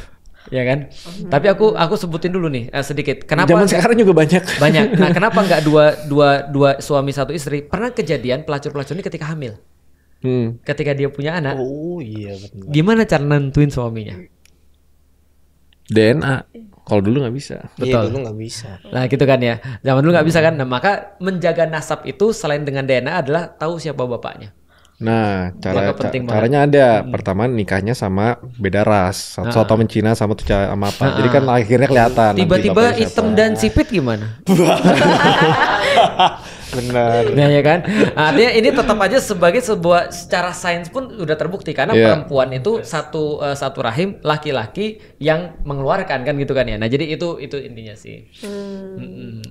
ya kan? Tapi aku sebutin dulu nih sedikit. Kenapa? Zaman sekarang juga banyak. Banyak. Nah, kenapa nggak dua suami satu istri? Pernah kejadian pelacur-pelacur ini ketika hamil, ketika dia punya anak, Oh iya benar. gimana cara nentuin suaminya? DNA. Kalau dulu nggak bisa. Iya dulu nggak bisa. Nah gitu kan ya, zaman dulu nggak bisa kan. Nah maka menjaga nasab itu selain dengan DNA adalah tahu siapa bapaknya. Nah, Maka penting banget. caranya ada. Pertama nikahnya sama beda ras. Satu sama Cina sama tuh sama apa. Jadi kan akhirnya kelihatan. nanti Tiba-tiba bapaknya hitam siapa. dan sipit gimana? Benar. Nah ya kan, artinya ini tetap aja sebagai sebuah, secara sains pun udah terbukti karena Iya. perempuan itu satu rahim, laki-laki yang mengeluarkan kan gitu kan ya. Nah jadi itu intinya sih.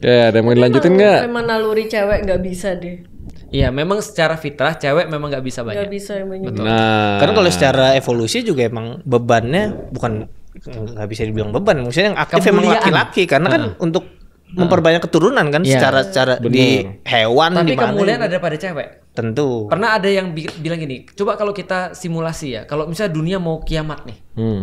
Ya, ada yang mau dilanjutin nggak? Memang naluri cewek nggak bisa deh. Iya memang secara fitrah cewek memang nggak bisa Nggak banyak. bisa emangnya. Nah, Kan kalau secara evolusi juga emang bebannya bukan nggak bisa dibilang beban, maksudnya yang aktif emang Kemuliaan. laki-laki karena kan untuk memperbanyak keturunan kan Iya. secara di hewan Tapi di mana kemuliaan gitu. ada pada cewek. Tentu. Pernah ada yang bilang gini, coba kalau kita simulasi ya, kalau misalnya dunia mau kiamat nih,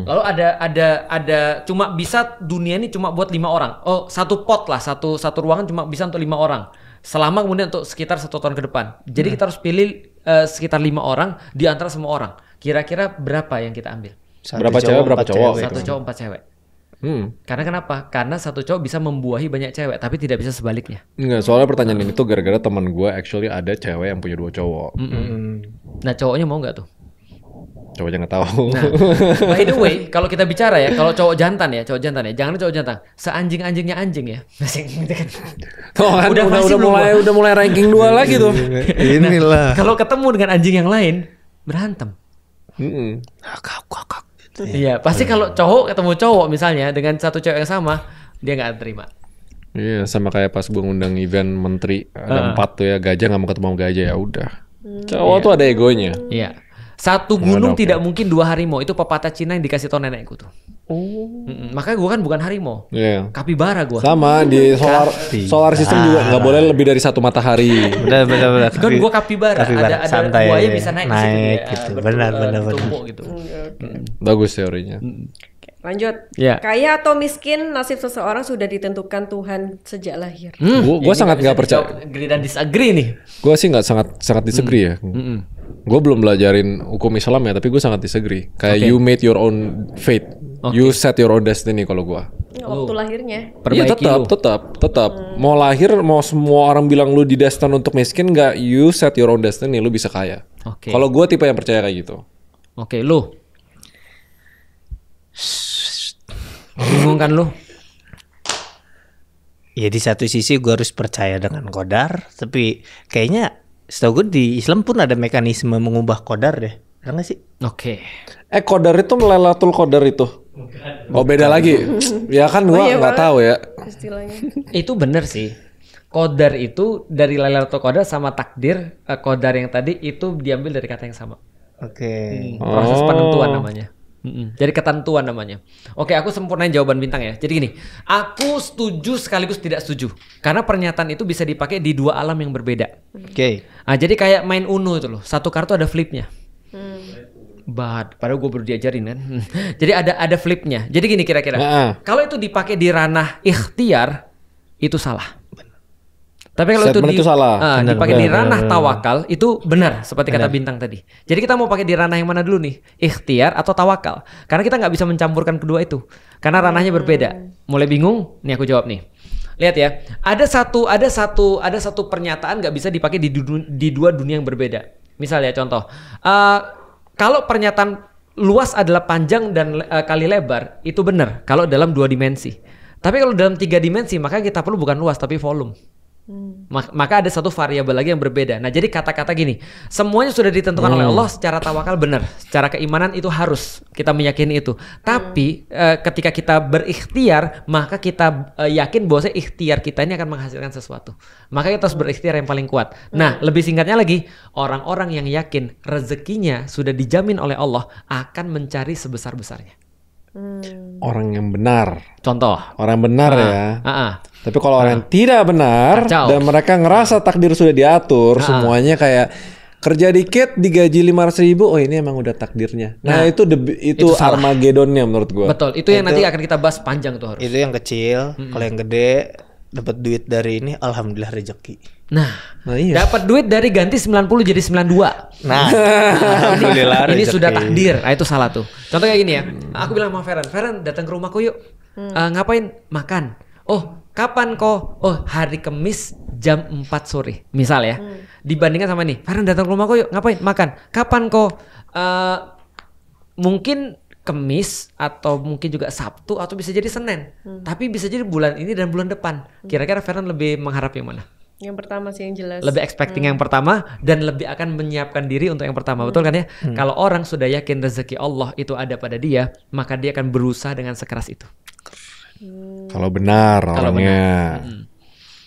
lalu ada cuma bisa dunia ini cuma buat 5 orang, oh satu pot lah, satu ruangan cuma bisa untuk 5 orang, selama kemudian untuk sekitar 1 tahun ke depan. Jadi kita harus pilih sekitar 5 orang di antara semua orang. Kira-kira berapa yang kita ambil? Berapa cewek, berapa 4 cowok? Satu cowok 4 cewek. Hmm. Karena kenapa? Karena satu cowok bisa membuahi banyak cewek, tapi tidak bisa sebaliknya. Enggak, soalnya pertanyaan ini tuh gara-gara teman gue actually ada cewek yang punya 2 cowok. Nah cowoknya mau nggak tuh? Cowoknya nggak tahu. Nah, by the way, kalau kita bicara ya, kalau cowok jantan ya, jangan cowok jantan, seanjing-anjingnya anjing ya. Gitu kan. Tuh kan Udah pasti belum, udah mulai ranking 2 lagi tuh. Inilah. Kalau ketemu dengan anjing yang lain, berantem. Mm-mm. Kakak. Iya, pasti kalau cowok ketemu cowok misalnya dengan satu cewek yang sama, dia nggak terima. Iya, sama kayak pas gue ngundang event menteri ada 4 tuh ya, gajah nggak mau ketemu sama gajah ya udah. Cowok tuh ada egonya. Iya. Satu gunung tidak mungkin 2 harimau. Itu pepatah Cina yang dikasih tau nenekku tuh. Makanya gue kan bukan harimau. Iya. Kapibara gue. Sama di solar system juga nggak boleh lebih dari 1 matahari. Benar. Kan gue kapibara. Ada santai buaya aja. bisa naik, naik di situ gitu. dia. Benar. Tumpuk gitu. Bagus teorinya. Lanjut. Iya. Kaya atau miskin, nasib seseorang sudah ditentukan Tuhan sejak lahir. Gue sangat nggak percaya. Agree dan disagree nih. Gue sih nggak sangat disagree ya. Gue belum belajarin hukum Islam ya, tapi gue sangat disagree. Kayak you made your own fate, you set your own destiny kalau gue. Waktu lahirnya. Iya tetap. Mau lahir, mau semua orang bilang lu didestin untuk miskin, nggak, you set your own destiny, lu bisa kaya. Oke. Kalau gue tipe yang percaya kayak gitu. Oke, lu. Bingung kan lu? Ya di satu sisi gue harus percaya dengan qadar, tapi kayaknya setahu gue di Islam pun ada mekanisme mengubah qadar deh. Benar nggak sih? Oke. Qadar itu Lailatul Qadar itu. Oh beda lagi. Ya kan gue iya, nggak Pak. tahu ya. Istilahnya. Itu bener sih. Qadar itu dari Lailatul Qadar sama takdir, qadar yang tadi itu diambil dari kata yang sama. Oke. Proses penentuan namanya. Jadi ketentuan namanya. Oke, aku sempurnain jawaban bintang ya. Jadi gini, aku setuju sekaligus tidak setuju. Karena pernyataan itu bisa dipakai di 2 alam yang berbeda. Oke. Nah, jadi kayak main Uno itu loh. Satu kartu ada flipnya. Padahal gue baru diajarin kan. Jadi ada flipnya. Jadi gini kira-kira. Kalau itu dipakai di ranah ikhtiar, itu salah. Tapi kalau Statement itu salah. dipakai di ranah tawakal, itu benar seperti kata bintang tadi. Jadi kita mau pakai di ranah yang mana dulu nih? Ikhtiar atau tawakal? Karena kita nggak bisa mencampurkan kedua itu. Karena ranahnya berbeda. Mulai bingung? Nih aku jawab nih. Lihat ya, ada satu pernyataan nggak bisa dipakai di 2 dunia yang berbeda. Misalnya contoh, kalau pernyataan luas adalah panjang dan kali lebar, itu benar kalau dalam 2 dimensi. Tapi kalau dalam 3 dimensi, maka kita perlu bukan luas tapi volume. Maka ada satu variabel lagi yang berbeda. Nah, jadi kata-kata gini, semuanya sudah ditentukan oleh Allah secara tawakal benar, secara keimanan itu harus kita meyakini itu. Tapi ketika kita berikhtiar, maka kita yakin bahwa ikhtiar kita ini akan menghasilkan sesuatu. Maka kita harus berikhtiar yang paling kuat. Nah, lebih singkatnya lagi, orang-orang yang yakin rezekinya sudah dijamin oleh Allah akan mencari sebesar-besarnya. Orang yang benar. Contoh. Orang benar ya. Tapi kalau orang yang tidak benar dan mereka ngerasa takdir sudah diatur, semuanya kayak kerja dikit digaji 500.000, oh ini emang udah takdirnya. Nah, itu Armageddonnya menurut gua. Betul, itu yang nanti akan kita bahas panjang tuh harus. Itu yang kecil, kalau yang gede dapat duit dari ini alhamdulillah rezeki. Nah iya. Dapat duit dari ganti 90 jadi 92. Nah, alhamdulillah ini sudah takdir. Nah, itu salah tuh. Contoh kayak gini ya. Aku bilang sama Feren datang ke rumahku yuk. Ngapain? Makan. Oh, kapan kok? Oh, hari Kamis jam 4 sore. Misal ya. Dibandingkan sama nih, Feren datang ke rumahku yuk. Ngapain? Makan. Kapan kok? Mungkin Kamis atau mungkin juga Sabtu atau bisa jadi Senin. Tapi bisa jadi bulan ini dan bulan depan. Kira-kira Feren lebih mengharap yang mana? Yang pertama sih yang jelas. Lebih expecting yang pertama dan lebih akan menyiapkan diri untuk yang pertama. Betul kan ya? Kalau orang sudah yakin rezeki Allah itu ada pada dia, maka dia akan berusaha dengan sekeras itu. Kalau benar orangnya.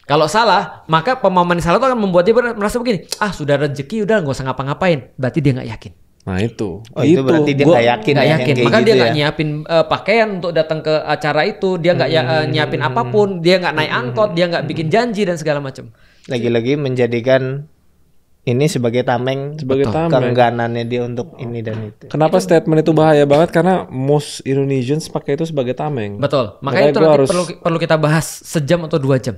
Kalau salah, maka pemahaman salah itu akan membuat dia merasa begini, sudah rezeki udah nggak usah ngapa-ngapain. Berarti dia nggak yakin. Nah itu. Itu berarti dia nggak yakin. Nggak yakin. Maka gitu dia nggak nyiapin pakaian untuk datang ke acara itu. Dia nggak nyiapin apapun. Dia nggak naik angkot. Dia nggak bikin janji dan segala macam. Lagi-lagi menjadikan ini sebagai tameng, keengganannya dia untuk ini dan itu. Kenapa statement itu bahaya banget? Karena most Indonesians pakai itu sebagai tameng. Betul. Makanya itu nanti perlu kita bahas sejam atau 2 jam.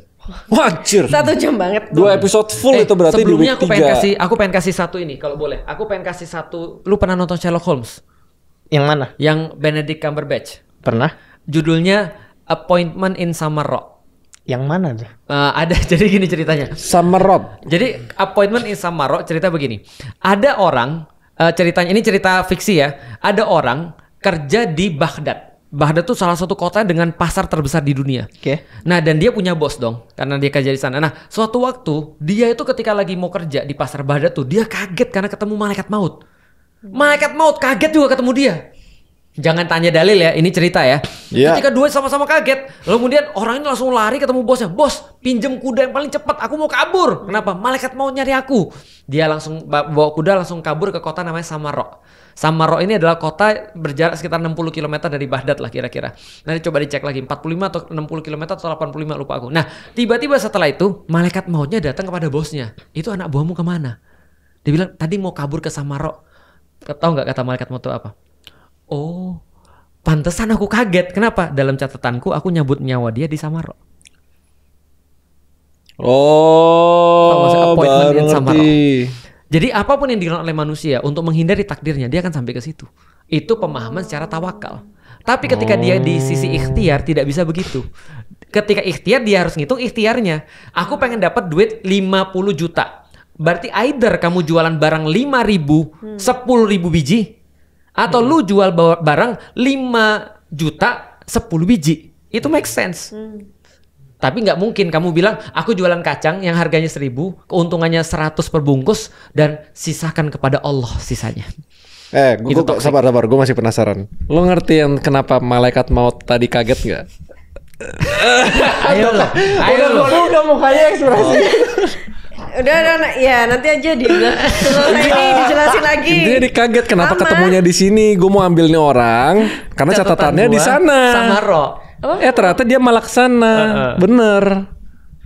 Wajir. 1 jam banget. 2 episode full itu berarti di week 3. Sebelumnya aku pengen kasih satu ini kalau boleh. Aku pengen kasih satu. Lu pernah nonton Sherlock Holmes? Yang mana? Yang Benedict Cumberbatch. Pernah. Judulnya Appointment in Summer Rock. Yang mana tuh? Ada, jadi gini ceritanya. Summer Rock. Jadi Appointment in Summer Rock cerita begini. Ada orang, ceritanya ini cerita fiksi ya. Ada orang kerja di Baghdad. Baghdad tuh salah satu kota dengan pasar terbesar di dunia. Oke. Nah, dan dia punya bos dong, karena dia kerja di sana. Nah, suatu waktu dia itu ketika lagi mau kerja di pasar Baghdad tuh, dia kaget karena ketemu malaikat maut. Malaikat maut kaget juga ketemu dia. Jangan tanya dalil ya, ini cerita ya. Yeah. Ketika dua sama-sama kaget, lalu kemudian orang ini langsung lari ketemu bosnya. Bos, pinjem kuda yang paling cepat, aku mau kabur. Kenapa? Malaikat mau nyari aku. Dia langsung bawa kuda langsung kabur ke kota namanya Samarra. Samarra ini adalah kota berjarak sekitar 60 km dari Baghdad lah kira-kira. Nanti coba dicek lagi, 45 atau 60 km atau 85 lupa aku. Nah, tiba-tiba setelah itu, malaikat mautnya datang kepada bosnya. Itu anak buahmu kemana? Dia bilang, tadi mau kabur ke Samarra. Tahu nggak kata malaikat maut itu apa? Oh, pantesan aku kaget. Kenapa? Dalam catatanku aku nyabut nyawa dia di Samarra. Oh, baru ngerti. Jadi apapun yang dilakukan oleh manusia untuk menghindari takdirnya, dia akan sampai ke situ. Itu pemahaman secara tawakal. Tapi ketika dia di sisi ikhtiar tidak bisa begitu. Ketika ikhtiar dia harus ngitung ikhtiarnya. Aku pengen dapat duit 50 juta. Berarti either kamu jualan barang 5.000, 10.000 biji, atau lu jual barang 5 juta 10 biji. Itu make sense. Tapi nggak mungkin kamu bilang aku jualan kacang yang harganya 1.000, keuntungannya 100 per bungkus dan sisakan kepada Allah sisanya. Sabar, gue masih penasaran. Lo ngerti yang kenapa malaikat maut tadi kaget nggak? Ayo lo. Udah mukanya ekspresi. Udah, ya nanti aja selesai ini dijelasin lagi. Intinya dia kaget kenapa ketemunya di sini. Gue mau ambil nih orang karena catatannya di sana. Samarra. Ternyata dia malaksana. Bener.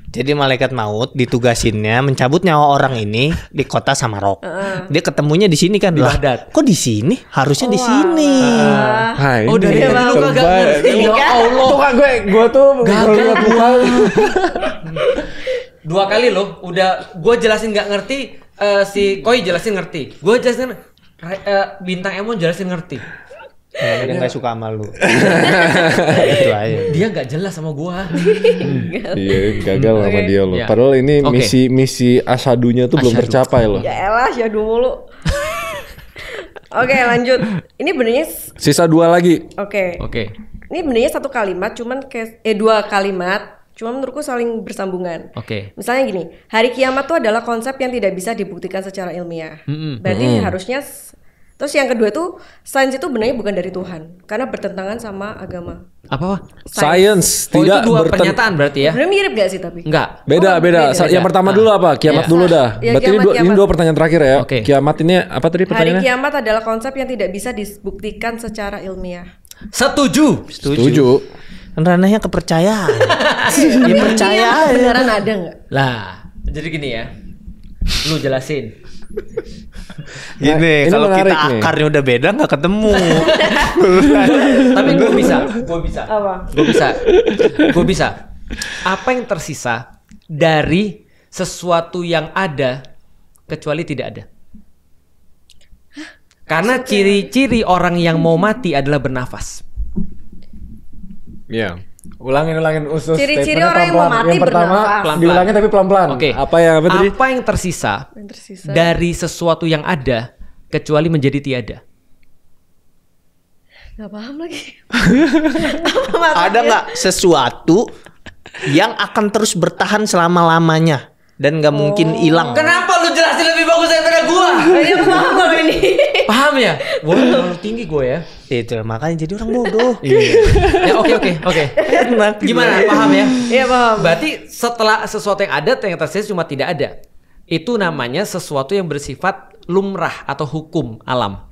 Jadi malaikat maut ditugasinnya mencabut nyawa orang ini di kota Samarra. Dia ketemunya di sini kan. Di Baghdad. Kok di sini? Harusnya di sini. Dari lu kagak ngerti. Ya Allah. Tuh kan gue tuh gagal. 2 kali loh. Udah gue jelasin nggak ngerti. Si Koi jelasin ngerti. Gue jelasin Bintang Emon jelasin ngerti. Dia nggak suka sama lu. Itu aja. Dia nggak jelas sama gua. Iya, gagal sama dia loh. Padahal ini misi asyadunya tuh belum tercapai loh. Ya elah, syadu mulu. Oke, lanjut. Ini benernya sisa 2 lagi. Oke. Ini sebenarnya satu kalimat, cuman kayak dua kalimat, cuma menurutku saling bersambungan. Oke. Misalnya gini, hari kiamat itu adalah konsep yang tidak bisa dibuktikan secara ilmiah. Berarti harusnya. Terus yang kedua itu, sains itu benar bukan dari Tuhan, karena bertentangan sama agama. Apa? Science Oh, tidak itu dua pernyataan berarti ya? Sebenarnya mirip gak sih tapi? Enggak. Beda. beda. Yang pertama dulu apa? Kiamat dulu dah. Ya, Berarti kiamat. ini dua pertanyaan terakhir ya. Oke. Kiamat ini apa tadi Hari pertanyaannya? kiamat adalah konsep yang tidak bisa dibuktikan secara ilmiah. Setuju. Setuju. Kan ranahnya kepercayaan. Ya percaya aja. Beneran ada nggak? Lah, jadi gini ya. Lu jelasin. Gini, ini kalau kita menarik nih. akarnya udah beda nggak ketemu. Tapi gue bisa. Apa? Gue bisa. Apa yang tersisa dari sesuatu yang ada kecuali tidak ada? Karena ciri-ciri orang yang mau mati adalah bernafas. Iya. Ulangin usus. Ciri-ciri statementnya orang yang mau pelan-pelan. mati Yang pertama bernafas. diulangin tapi pelan-pelan. Oke. Apa tadi? Apa yang tersisa Yang tersisa. dari sesuatu yang ada kecuali menjadi tiada? Gak paham lagi. Ada nggak sesuatu yang akan terus bertahan selama-lamanya dan nggak mungkin hilang? Kenapa lu jelasin lebih bagus daripada gua? Iya paham kalau ini. Paham ya? Gua terlalu tinggi gue ya. Itu makanya jadi orang bodoh. Ya oke. Enak. Gimana? Paham ya? Iya paham. Berarti setelah sesuatu yang ada yang tersisa cuma tidak ada. Itu namanya sesuatu yang bersifat lumrah atau hukum alam.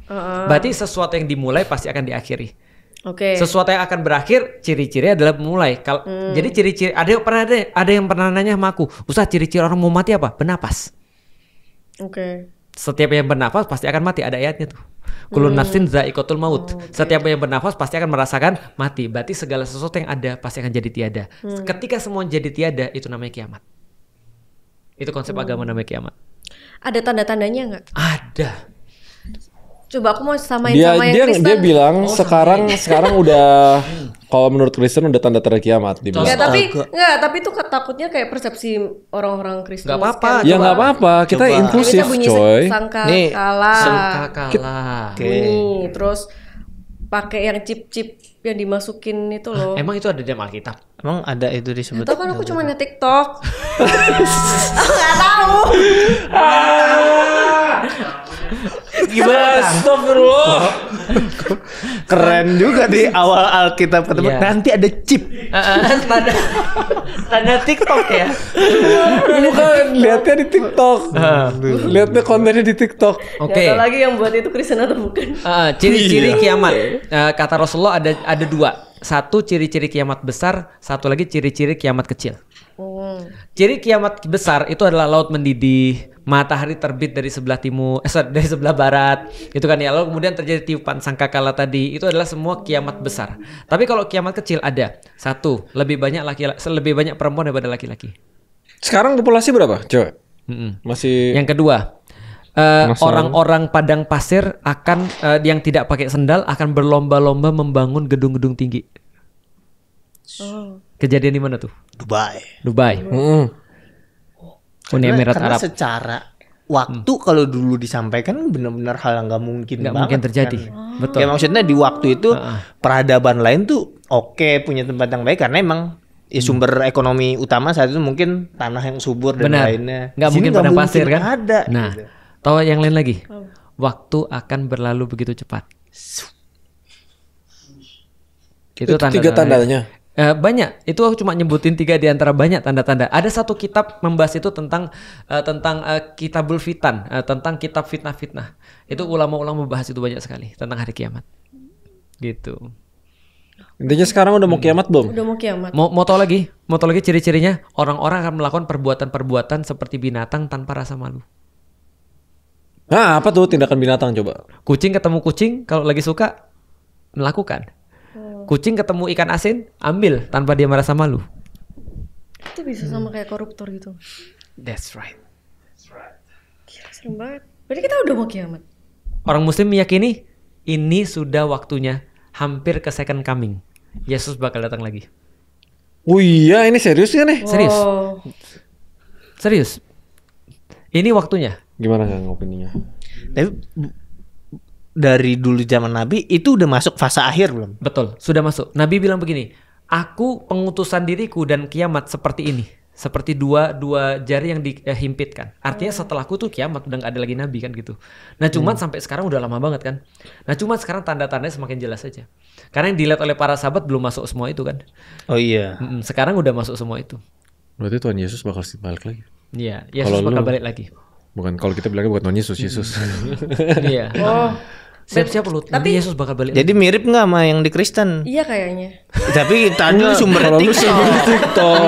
Berarti sesuatu yang dimulai pasti akan diakhiri. Oke. Sesuatu yang akan berakhir, ciri-ciri adalah memulai. Jadi ciri-ciri ada yang pernah nanya sama aku, Ustaz, ciri-ciri orang mau mati apa? Bernapas. Oke. Setiap yang bernafas pasti akan mati, ada ayatnya tuh. Kullu nafsin dha'iqatul maut. Setiap yang bernafas pasti akan merasakan mati. Berarti segala sesuatu yang ada pasti akan jadi tiada. Ketika semua jadi tiada, itu namanya kiamat. Itu konsep agama namanya kiamat. Ada tanda-tandanya nggak? Ada. Coba aku mau samain Dia sama yang Kristen. dia bilang sekarang udah kalau menurut Kristen udah tanda-tanda kiamat dibilang. Tapi itu takutnya kayak persepsi orang-orang Kristen. Nggak apa-apa. Ya nggak apa-apa, kita Coba. inklusif bunyi coy. Nih, Sangkakala. Bunyi terus pakai yang chip-chip yang dimasukin itu loh. Emang itu ada di dalam Alkitab? Emang ada itu disebut? Tahu kan aku cuma liat TikTok. Aku nggak tahu. Gimana? Astagfirullah. Keren juga di awal Alkitab ketemu. Iya. Nanti ada chip. Tanda TikTok ya. Bukan, lihatnya di TikTok. Lihatnya kontennya di TikTok. Oke. Nggak tahu lagi yang buat itu Kristen atau bukan. Ciri-ciri kiamat. Kata Rasulullah ada dua. Satu ciri-ciri kiamat besar, satu lagi ciri-ciri kiamat kecil. Ciri kiamat besar itu adalah laut mendidih, matahari terbit dari sebelah timur, dari sebelah barat, itu kan ya. Lalu kemudian terjadi tiupan sangkakala tadi. Itu adalah semua kiamat besar. Tapi kalau kiamat kecil ada satu, lebih banyak perempuan daripada laki-laki. Sekarang populasi berapa, coy? Masih. Yang kedua, orang-orang padang pasir akan yang tidak pakai sendal akan berlomba-lomba membangun gedung-gedung tinggi. Kejadian di mana tuh? Dubai. Uni Emirat Karena Arab. secara waktu kalau dulu disampaikan benar-benar hal yang nggak mungkin Nggak banget, mungkin terjadi. kan. Betul. Ya maksudnya di waktu itu peradaban lain tuh punya tempat yang baik karena emang ya sumber ekonomi utama saat itu mungkin tanah yang subur dan Benar. lainnya. Nggak Di sini mungkin padang pasir kan? Ada. Nah, gitu. tahu yang lain lagi? Waktu akan berlalu begitu cepat. Itu tiga tandanya. Banyak. Itu aku cuma nyebutin 3 di antara banyak tanda-tanda. Ada satu kitab membahas itu tentang Kitabul Fitan, tentang kitab fitnah-fitnah. Itu ulama-ulama membahas itu banyak sekali tentang hari kiamat. Gitu. Intinya sekarang udah mau kiamat belum? Udah mau kiamat. Mau tahu lagi? Mau tahu lagi ciri-cirinya? Orang-orang akan melakukan perbuatan-perbuatan seperti binatang tanpa rasa malu. Nah, apa tuh tindakan binatang coba? Kucing ketemu kucing, kalau lagi suka melakukan. Kucing ketemu ikan asin, ambil tanpa dia merasa malu. Itu bisa sama kayak koruptor gitu. That's right. Gila, serem banget. Berarti kita udah mau kiamat. Orang Muslim meyakini ini sudah waktunya, hampir ke second coming. Yesus bakal datang lagi. Oh iya, ini serius ya nih? Serius. Oh. Serius. Ini waktunya. Gimana nggak opininya? Tapi dari dulu zaman Nabi itu udah masuk fase akhir belum? Betul, sudah masuk. Nabi bilang begini, aku pengutusan diriku dan kiamat seperti ini. Seperti dua jari yang dihimpitkan. Artinya setelahku tuh kiamat, udah gak ada lagi Nabi kan gitu. Nah cuman sampai sekarang udah lama banget kan. Nah cuman sekarang tanda-tandanya semakin jelas aja. Karena yang dilihat oleh para sahabat belum masuk semua itu kan. Oh iya. Sekarang udah masuk semua itu. Berarti Tuhan Yesus bakal balik lagi. Iya, Yesus bakal balik lagi. Bukan, kalau kita bilangnya bukan Tuhan Yesus. Iya. Oh. Siap-siap lu. Tapi Yesus bakal balik. Jadi mirip nggak sama yang di Kristen? Iya kayaknya. Tapi tadi sumber TikTok.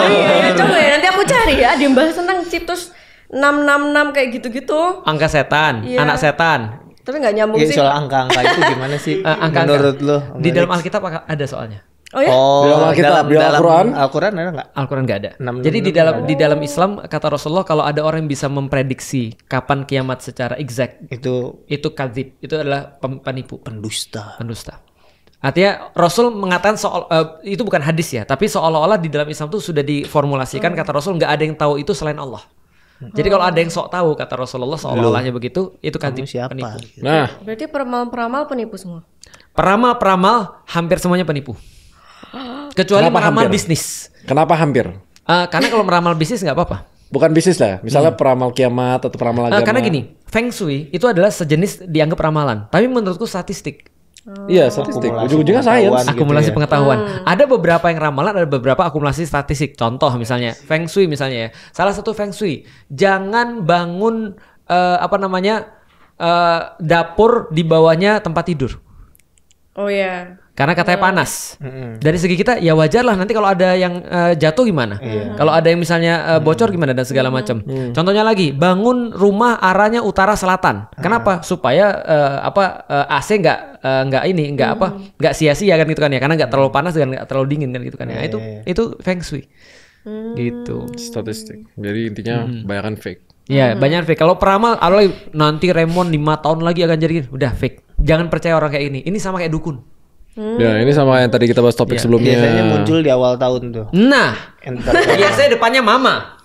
Iya, coba ya nanti aku cari ya. Dia bahas tentang Citus 666 kayak gitu-gitu. Angka setan, Iya. anak setan. Tapi nggak nyambung Iya, sih. soal angka-angka itu gimana sih? Angka-angka. Menurut lo? Di dalam Alkitab ada soalnya. Oh ya? Oh, Di dalam Alkitab, di dalam Al-Quran? Al-Quran ada nggak? Al-Quran nggak ada. 666 Jadi di dalam Islam kata Rasulullah kalau ada orang yang bisa memprediksi kapan kiamat secara exact, itu kadzib, itu adalah penipu, pendusta. Artinya Rasul mengatakan itu bukan hadis ya, tapi seolah-olah di dalam Islam tuh sudah diformulasikan kata Rasul nggak ada yang tahu itu selain Allah. Jadi kalau ada yang sok tahu kata Rasulullah seolah-olahnya begitu, itu kadzib, Siapa? penipu. Nah, Berarti peramal-peramal penipu semua. Peramal hampir semuanya penipu. Kecuali Kenapa meramal hampir? bisnis. kenapa hampir? Karena kalau meramal bisnis nggak apa-apa. Bukan bisnis lah, misalnya peramal kiamat atau peramal agama. Karena gini, Feng Shui itu adalah sejenis dianggap ramalan. Tapi menurutku statistik. Iya, statistik. Akumulasi Ujung-ujungnya pengetahuan. sains. Akumulasi gitu ya. pengetahuan. Ada beberapa yang ramalan, ada beberapa akumulasi statistik. Contoh misalnya Feng Shui misalnya ya. Salah satu Feng Shui, jangan bangun dapur di bawahnya tempat tidur. Oh ya. Karena katanya panas. Dari segi kita ya wajar lah nanti kalau ada yang jatuh gimana. Kalau ada yang misalnya bocor gimana dan segala macam. Contohnya lagi, bangun rumah arahnya utara selatan. Kenapa? Supaya AC nggak sia-sia kan gitu kan ya. Karena nggak terlalu panas dan nggak terlalu dingin kan gitu kan ya. Itu Feng Shui. Gitu. Statistik. Jadi intinya kebanyakan fake. Iya, banyak fake. Kalau peramal, nanti Raymond 5 tahun lagi akan jadi gini. Udah fake. Jangan percaya orang kayak ini. Ini sama kayak dukun. Ya, ini sama yang tadi kita bahas topik sebelumnya. Biasanya muncul di awal tahun tuh. Nah, biasanya depannya mama.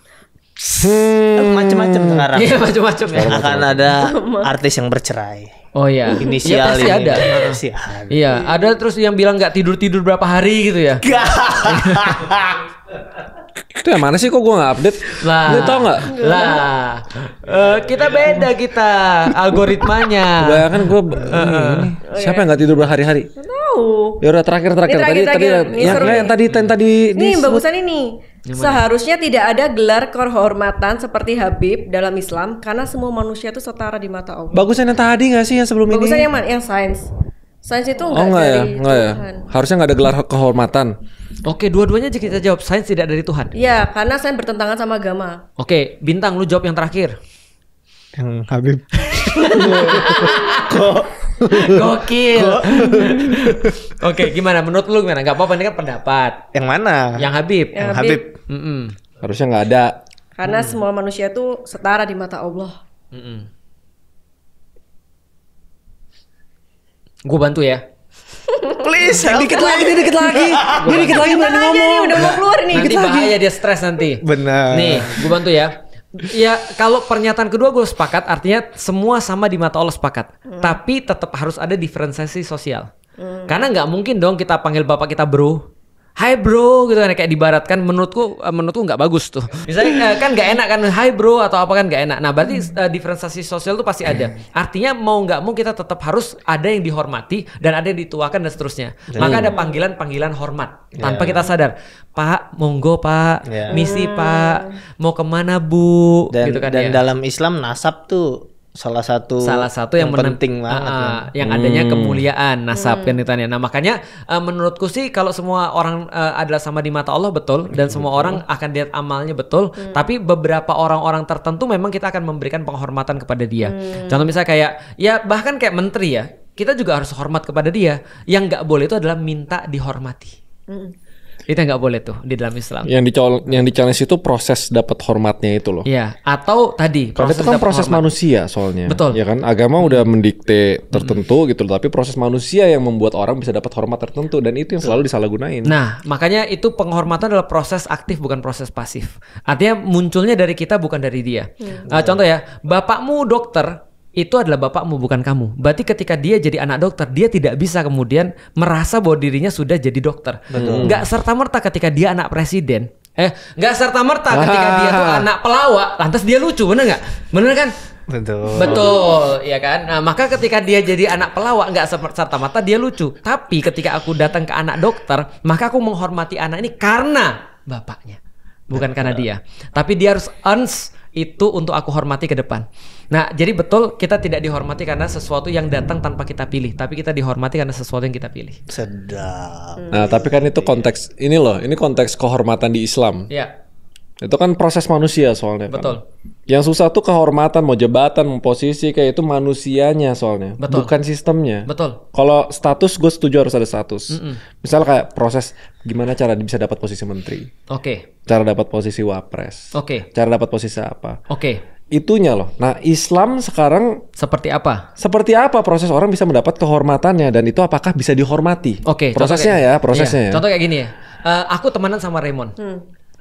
Macam-macam sekarang. Iya, macam-macam ya. Akan ada artis yang bercerai. Oh iya. Inisial pasti ini. ada. Inisial. Iya, ada terus yang bilang nggak tidur berapa hari gitu ya. Itu yang mana sih kok gue gak update? Lah. Lu tau gak? Lah. Kita beda algoritmanya. Bayangkan gue siapa yang gak tidur berhari-hari? Tahu. Ya udah terakhir Ini terakhir. Ini seru nih. yang tadi Nih bagusan ini. Seharusnya tidak ada gelar kehormatan seperti Habib dalam Islam karena semua manusia itu setara di mata Allah. bagusan yang tadi gak sih yang sebelum Bagusan ini? yang mana? Yang sains. Sains itu Oh enggak ya, dari enggak ya. Tuhan. Harusnya gak ada gelar kehormatan. Oke, dua-duanya aja kita jawab. Sains tidak dari Tuhan. Iya, karena sains bertentangan sama agama. Oke, Bintang lu jawab yang terakhir. Yang Habib. Gokil. Oke, gimana? Menurut lu gimana? Gak apa-apa, ini kan pendapat. Yang mana? Yang Habib. Yang Habib. Harusnya gak ada. Karena semua manusia itu setara di mata Allah. Gue bantu ya. Please, Dikit lagi berani Aja ngomong. nih udah mau keluar nih. Nanti bahaya dia stres nanti. Benar. Nih, gue bantu ya. Ya, kalau pernyataan kedua gue sepakat, artinya semua sama di mata Allah sepakat. Tapi tetap harus ada diferensiasi sosial. Karena nggak mungkin dong kita panggil bapak kita bro. Hai bro gitu kan, kayak dibaratkan menurutku nggak bagus tuh. Misalnya kan nggak enak kan, hai bro atau apa kan nggak enak. Nah berarti diferensiasi sosial tuh pasti ada. Artinya mau nggak mau kita tetap harus ada yang dihormati dan ada yang dituakan dan seterusnya. Maka ada panggilan hormat tanpa kita sadar. Pak, monggo pak, misi pak, mau kemana bu? Dan, gitu kan dan ya. dalam Islam nasab tuh salah satu yang penting banget. Yang adanya kemuliaan nasab kan ditanya. Nah makanya menurutku sih kalau semua orang adalah sama di mata Allah betul dan semua orang akan lihat amalnya betul. Tapi beberapa orang-orang tertentu memang kita akan memberikan penghormatan kepada dia. Contoh misalnya kayak ya bahkan kayak menteri ya, kita juga harus hormat kepada dia. Yang nggak boleh itu adalah minta dihormati. Itu nggak boleh tuh di dalam Islam. Yang di challenge itu proses dapat hormatnya itu loh. Iya, atau tadi Karena itu kan dapat proses hormat. manusia soalnya. Betul. Ya kan agama udah mendikte tertentu gitu loh, tapi proses manusia yang membuat orang bisa dapat hormat tertentu dan itu yang selalu disalahgunain. Nah, makanya itu penghormatan adalah proses aktif bukan proses pasif. Artinya munculnya dari kita bukan dari dia. Contoh ya, bapakmu dokter, itu adalah bapakmu bukan kamu. Berarti ketika dia jadi anak dokter, dia tidak bisa kemudian merasa bahwa dirinya sudah jadi dokter. Nggak serta-merta ketika dia anak presiden. Nggak serta-merta ketika dia tuh anak pelawak, lantas dia lucu, bener nggak? Bener kan? Betul, ya kan? Nah, maka ketika dia jadi anak pelawak, nggak serta-merta dia lucu. Tapi ketika aku datang ke anak dokter, maka aku menghormati anak ini karena bapaknya, bukan karena dia. Tapi dia harus earns itu untuk aku hormati ke depan. Nah, jadi betul kita tidak dihormati karena sesuatu yang datang tanpa kita pilih, tapi kita dihormati karena sesuatu yang kita pilih. Sedap. Nah, tapi kan itu konteks ini loh, ini konteks kehormatan di Islam. Ya. Itu kan proses manusia soalnya. Betul. Kan? Yang susah tuh kehormatan, mau jabatan, mau posisi kayak itu manusianya soalnya, betul. Bukan sistemnya. Betul. Kalau status gue setuju harus ada status. Misal kayak proses gimana cara bisa dapat posisi menteri. Oke. Cara dapat posisi wapres. Oke. Cara dapat posisi apa. Oke. Itunya loh. Nah, Islam sekarang seperti apa? Seperti apa proses orang bisa mendapat kehormatannya dan itu apakah bisa dihormati? Oke. Prosesnya ya, prosesnya. Iya. Contoh kayak gini ya. Aku temenan sama Raymond.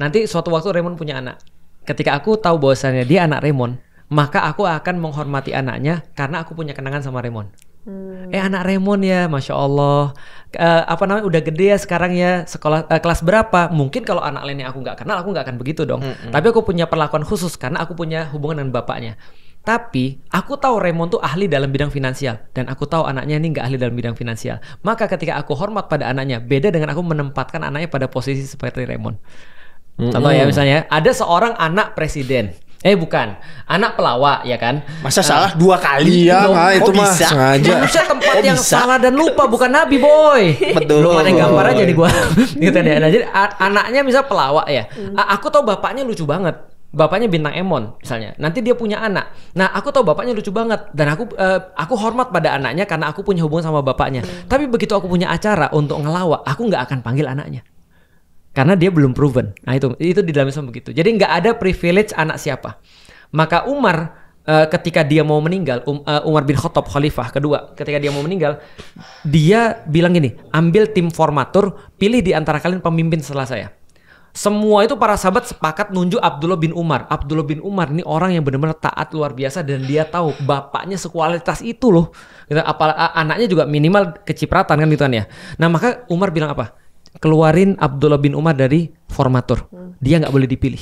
Nanti suatu waktu Raymond punya anak. Ketika aku tahu bahwasannya dia anak Raymond, maka aku akan menghormati anaknya karena aku punya kenangan sama Raymond. Anak Raymond ya, Masya Allah. Udah gede ya sekarang ya, sekolah kelas berapa? Mungkin kalau anak lainnya aku nggak kenal, aku nggak akan begitu dong. Tapi aku punya perlakuan khusus karena aku punya hubungan dengan bapaknya. Tapi aku tahu Raymond tuh ahli dalam bidang finansial dan aku tahu anaknya ini nggak ahli dalam bidang finansial. Maka ketika aku hormat pada anaknya, beda dengan aku menempatkan anaknya pada posisi seperti Raymond. Contoh ya misalnya ada seorang anak presiden, bukan anak pelawak ya kan? Masa salah 2 kali? Iya, itu mah sengaja. Manusia tempat yang salah dan lupa, bukan nabi boy. Betul. Belum ada gambar aja nih gua. Gitu deh. Nah, jadi anaknya misal pelawak ya. Aku tahu bapaknya lucu banget. Bapaknya bintang Emon misalnya. Nanti dia punya anak. Nah, aku tahu bapaknya lucu banget dan aku hormat pada anaknya karena aku punya hubungan sama bapaknya. Tapi begitu aku punya acara untuk ngelawak, aku nggak akan panggil anaknya. Karena dia belum proven. Nah itu di dalam Islam begitu. Jadi nggak ada privilege anak siapa. Maka Umar ketika dia mau meninggal, Umar bin Khattab khalifah kedua, ketika dia mau meninggal, dia bilang gini, ambil tim formatur, pilih di antara kalian pemimpin setelah saya. Semua itu para sahabat sepakat nunjuk Abdullah bin Umar. Abdullah bin Umar ini orang yang benar-benar taat luar biasa dan dia tahu bapaknya sekualitas itu loh. Anaknya juga minimal kecipratan kan gitu kan ya. Nah maka Umar bilang apa? Keluarin Abdullah bin Umar dari formatur. Dia nggak boleh dipilih.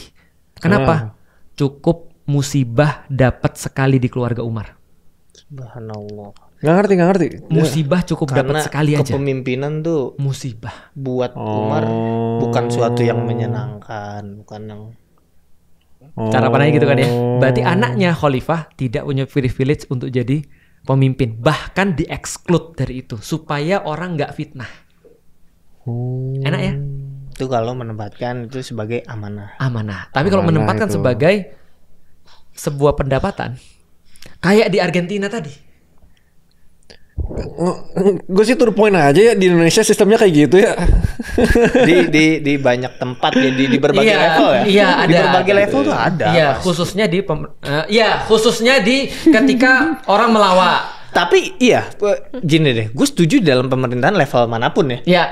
Kenapa? Cukup musibah dapat sekali di keluarga Umar. Subhanallah. Nggak ngerti. Musibah cukup dapat sekali aja. Kepemimpinan tuh musibah buat Umar bukan suatu yang menyenangkan, bukan yang cara pandangnya gitu kan ya. Berarti anaknya khalifah tidak punya privilege untuk jadi pemimpin. Bahkan di-exclude dari itu supaya orang nggak fitnah. Enak ya? Itu kalau menempatkan itu sebagai amanah. Tapi kalau menempatkan itu sebagai sebuah pendapatan, kayak di Argentina tadi. Gue sih to the point aja ya, di Indonesia sistemnya kayak gitu ya. di banyak tempat ya, di berbagai level ya. Iya, di berbagai level tuh ada. Iya, khususnya di ketika orang melawak. Tapi iya, gini deh, gue setuju dalam pemerintahan level manapun ya. Iya.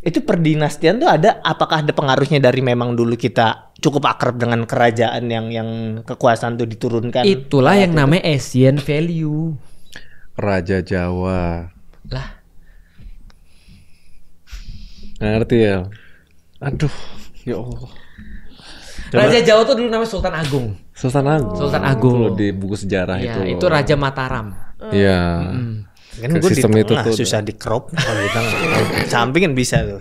Itu perdinastian tuh apakah ada pengaruhnya dari memang dulu kita cukup akrab dengan kerajaan yang kekuasaan tuh diturunkan. Itulah yang namanya Asian value. Raja Jawa. Lah. Nggak ngerti ya. Aduh, ya Allah. Raja Jawa tuh dulu namanya Sultan Agung. Sultan Agung. Itu loh di buku sejarah ya, itu. Itu Raja Mataram. Iya. Kan gue di tengah tuh susah di crop kalau di tengah. Samping kan bisa tuh.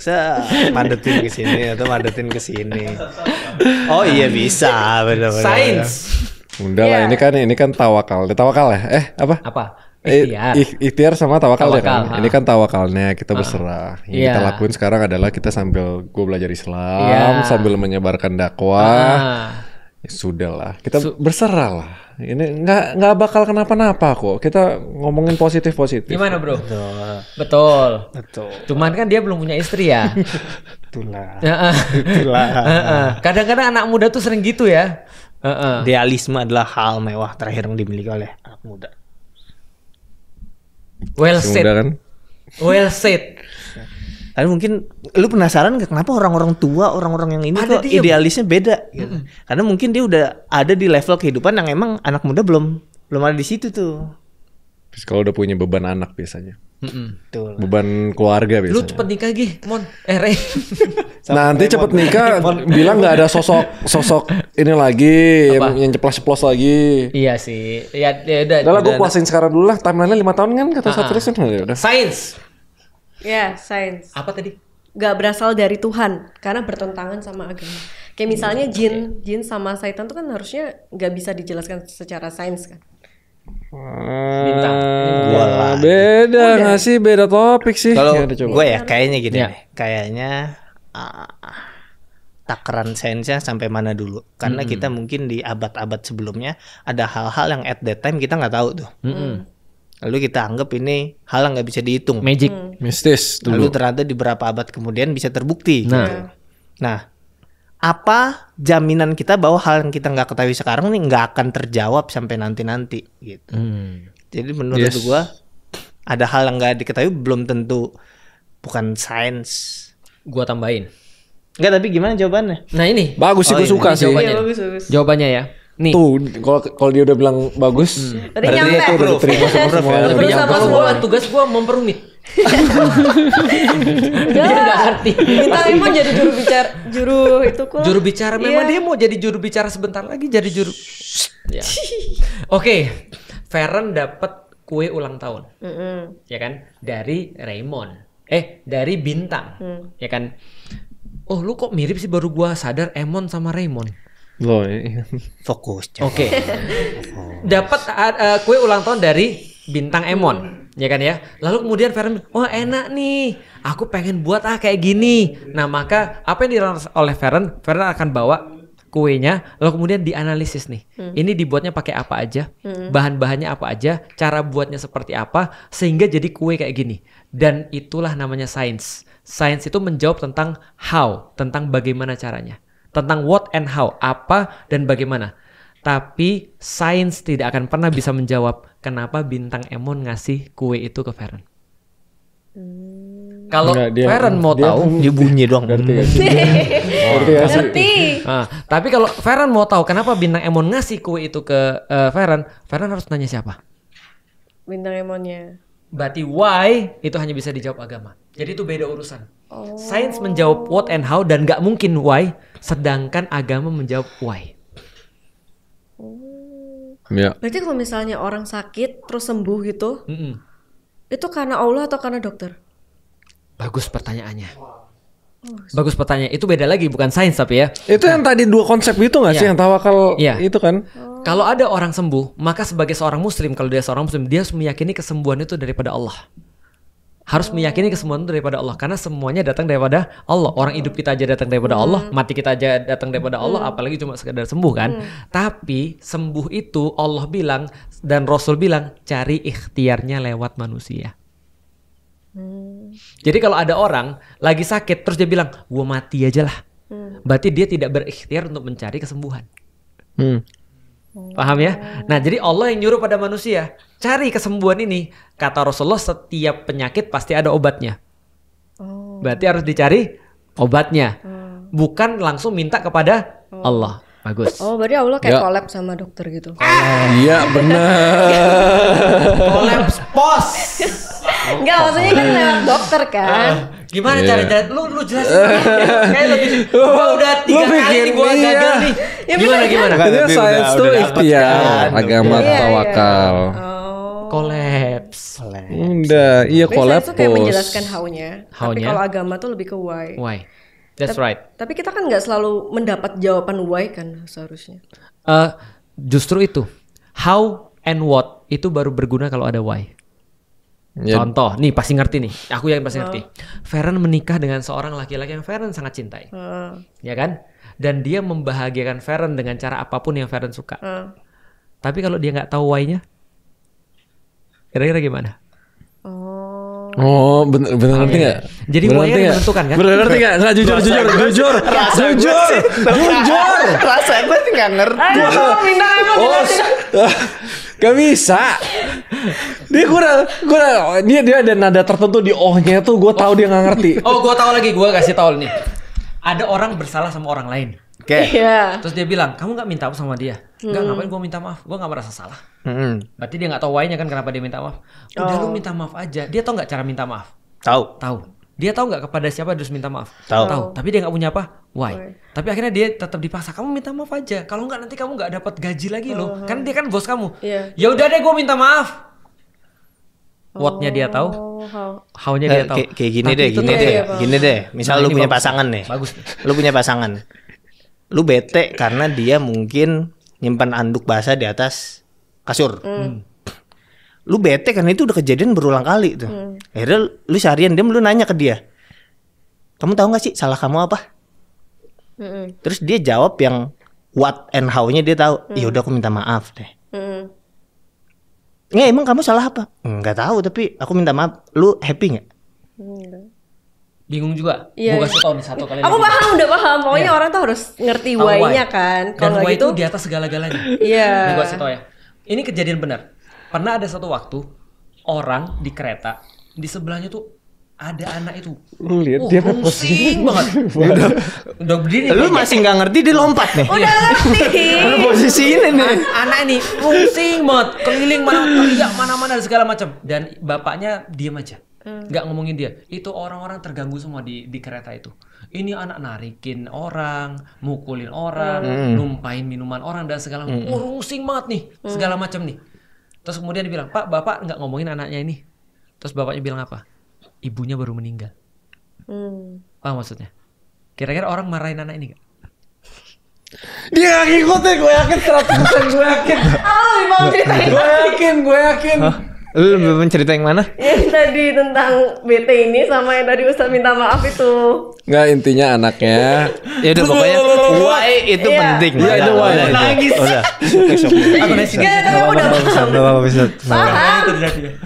Madetin ke sini atau madetin ke sini. Oh iya bisa, benar-benar. Sains. Udah lah, ini kan tawakal. Tawakal ya? Apa? Ikhtiar. Ikhtiar sama tawakal ya kan. Ini kan tawakalnya kita berserah. Yang kita lakuin sekarang adalah kita sambil gue belajar Islam, sambil menyebarkan dakwah. Ya sudah lah, kita berserah lah. Ini nggak bakal kenapa-napa kok. Kita ngomongin positif. Gimana bro? Betul. Cuman kan dia belum punya istri ya. Itulah. Kadang-kadang anak muda tuh sering gitu ya. Idealisme adalah hal mewah terakhir yang dimiliki oleh anak muda. Well said. Muda kan? Well said. Tapi mungkin lu penasaran kenapa orang-orang tua, orang-orang yang ini kok idealisnya beda gitu. Karena mungkin dia udah ada di level kehidupan yang emang anak muda belum Belum ada di situ tuh. Terus kalau udah punya beban anak biasanya. Betul. Beban keluarga biasanya. Lu cepet nikah Gi, Mon. Ray. Nanti cepet nikah bilang nggak ada sosok ini lagi yang ceplos-ceplos lagi. Iya sih. Ya udah. Udah lah gue puasin sekarang dulu lah. Timeline-nya 5 tahun kan kata Satris kan. Ya udah. Sains. Ya, sains. Apa tadi? Gak berasal dari Tuhan karena bertentangan sama agama. Kayak misalnya jin sama syaitan tuh kan harusnya nggak bisa dijelaskan secara sains kan. Bintang. Beda nggak sih? Beda topik sih. Kalau Ya udah, coba. gue ya kayaknya gini Ya. deh. Kayaknya takaran sainsnya sampai mana dulu. Karena kita mungkin di abad-abad sebelumnya ada hal-hal yang at that time kita nggak tahu tuh. Lalu kita anggap ini hal yang nggak bisa dihitung. Magic. Mistis Lalu dulu. ternyata di beberapa abad kemudian bisa terbukti. Nah. Gitu. Nah, apa jaminan kita bahwa hal yang kita nggak ketahui sekarang nih nggak akan terjawab sampai nanti-nanti gitu. Jadi menurut Yes. gua ada hal yang nggak diketahui belum tentu bukan sains. Gua tambahin. Enggak, tapi gimana jawabannya? Nah ini. Bagus sih, gue suka sih. Jawabannya. Iya, bagus. Jawabannya ya. Nih. Tuh, kalau dia udah bilang bagus, Tadi berarti nyampe. itu udah diterima sama semua. Terus Tapi sama kalau semua. tugas gua memperumit. Dia nggak ngerti. Bintang Emon jadi juru itu kok. Juru bicara memang Iya. dia mau jadi juru bicara sebentar lagi jadi juru. Ya. Oke, Feren dapat kue ulang tahun. Ya kan? Dari Raymond. Dari Bintang. Ya kan? Oh, lu kok mirip sih, baru gua sadar Emon sama Raymond. Loh, iya. Fokus. Oke. Dapat kue ulang tahun dari Bintang Emon, ya kan ya. Lalu kemudian Feren, wah enak nih, aku pengen buat kayak gini. Nah maka apa yang dilakukan oleh Feren akan bawa kuenya, lalu kemudian dianalisis nih. Ini dibuatnya pakai apa aja, bahan-bahannya apa aja, cara buatnya seperti apa, sehingga jadi kue kayak gini. Dan itulah namanya sains. Sains itu menjawab tentang how, tentang bagaimana caranya. Tentang what and how, apa dan bagaimana. Tapi sains tidak akan pernah bisa menjawab kenapa Bintang Emon ngasih kue itu ke Feren. Kalau Enggak, dia- Feren mau dia- tahu, Dia bunyi doang. Ngerti gak sih? Ngerti gak sih? Ngerti. tapi kalau Feren mau tahu kenapa Bintang Emon ngasih kue itu ke Feren harus nanya siapa? Bintang Emonnya. Berarti why itu hanya bisa dijawab agama. Jadi itu beda urusan. Sains menjawab what and how dan nggak mungkin why, sedangkan agama menjawab why. Ya. Berarti kalau misalnya orang sakit terus sembuh gitu, Mm-mm. itu karena Allah atau karena dokter? Bagus pertanyaannya. Bagus pertanyaan. Itu beda lagi, bukan sains tapi ya. Itu yang tadi dua konsep itu gak sih Iya. yang tawakal Iya. itu kan? Kalau ada orang sembuh, maka sebagai seorang muslim, kalau dia seorang muslim, dia harus meyakini kesembuhan itu daripada Allah. Harus meyakini kesembuhan itu daripada Allah, karena semuanya datang daripada Allah. Orang hidup kita aja datang daripada Allah, mati kita aja datang daripada Allah, apalagi cuma sekedar sembuh kan. Tapi sembuh itu Allah bilang dan Rasul bilang cari ikhtiarnya lewat manusia. Jadi kalau ada orang lagi sakit terus dia bilang gua mati aja lah, berarti dia tidak berikhtiar untuk mencari kesembuhan. Paham ya? Nah jadi Allah yang nyuruh pada manusia cari kesembuhan ini. Kata Rasulullah setiap penyakit pasti ada obatnya. Berarti harus dicari obatnya, bukan langsung minta kepada Allah. Bagus. Oh, berarti Allah kayak Ya. collab sama dokter gitu. Iya benar. Kolaps pos. Enggak, maksudnya kan lewat dokter kan. Gimana Iya. cara lu jelasin? Kayak lebih. Gua udah 3 kali bikin nih gua iya. gagal nih. Gimana? Katanya Tapi sains udah tuh dapet ikhtiar, kan. agama Iya, iya. tawakal. Kolaps. Udah, iya Biasanya collab itu kayak menjelaskan how-nya. Tapi How-nya? kalau agama tuh lebih ke why. Why? That's right. Tapi kita kan nggak selalu mendapat jawaban why kan seharusnya. Justru itu. How and what itu baru berguna kalau ada why. Ya, Contoh, nih pasti ngerti nih. Aku yakin pasti ngerti. Feren menikah dengan seorang laki-laki yang Feren sangat cintai. Ya kan? Dan dia membahagiakan Feren dengan cara apapun yang Feren suka. Tapi kalau dia nggak tahu why-nya, kira-kira gimana? Oh, bener ngerti nggak? Jadi Bener why-nya ngerti nggak? menentukan kan? Bener ngerti nggak? Nggak jujur. Rasa gue sih nggak ngerti. Bintang Emon Gak bisa. Dia ada nada tertentu di oh-nya tuh gue tahu dia nggak ngerti. Oh, gua tahu lagi, gua kasih tahu nih. Ada orang bersalah sama orang lain. Oke. Iya. Terus dia bilang, "Kamu nggak minta apa sama dia?" Enggak, ngapain gue minta maaf? Gue gak merasa salah. Berarti dia gak tahu why-nya kan kenapa dia minta maaf. Udah lu minta maaf aja. Dia tahu gak cara minta maaf? Tahu. Dia tahu nggak kepada siapa harus minta maaf? Tahu. Tapi dia nggak punya apa? Why? Tapi akhirnya dia tetap dipaksa. Kamu minta maaf aja. Kalau nggak nanti kamu nggak dapat gaji lagi loh. Kan dia kan bos kamu. Ya udah deh, gue minta maaf. What-nya dia tahu. How-nya dia tahu. Kayak gini deh. Misal lu punya pasangan nih. Bagus. Lu punya pasangan. Lu bete karena dia mungkin nyimpan anduk basah di atas kasur. Lu bete karena itu udah kejadian berulang kali tuh. Akhirnya lu seharian lu nanya ke dia, kamu tahu nggak sih salah kamu apa? Terus dia jawab yang what and how-nya dia tahu. Ya udah aku minta maaf deh. Nggak, emang kamu salah apa? Nggak tahu tapi aku minta maaf. Lu happy nggak? Bingung juga. Gue kasih tau nih satu kali. Aku paham, udah paham. Pokoknya orang tuh harus ngerti why-nya kan. Kalau why itu di atas segala-galanya. Nih gue kasih tau ya. Ini kejadian benar. Pernah ada satu waktu orang di kereta, di sebelahnya tuh ada anak itu. Lu lihat dia pusing banget. Udah berdiri. Lu masih nggak ngerti dia lompat nih. Udah ngerti. Lu posisi ini nih. Anak ini pusing banget, keliling mana-mana dan segala macam. Dan bapaknya diam aja, nggak ngomongin dia. Itu orang-orang terganggu semua di kereta itu. Ini anak narikin orang, mukulin orang, numpain minuman orang dan segala macam. Pusing banget nih, segala macam nih. Terus kemudian dibilang, Pak, Bapak nggak ngomongin anaknya ini. Terus bapaknya bilang apa? Ibunya baru meninggal. Apa maksudnya? Kira-kira orang marahin anak ini gak? Dia gak ngikutin, gue yakin 100% gue yakin. Mau ceritain. Gue yakin. Lu belum cerita yang mana? Yang tadi tentang BT ini sama yang tadi Ustadz minta maaf itu. Nggak, intinya anaknya. Ya udah pokoknya why itu penting. Iya, itu why. Nangis. Udah. Aku nangis. Kenapa udah paham? Paham.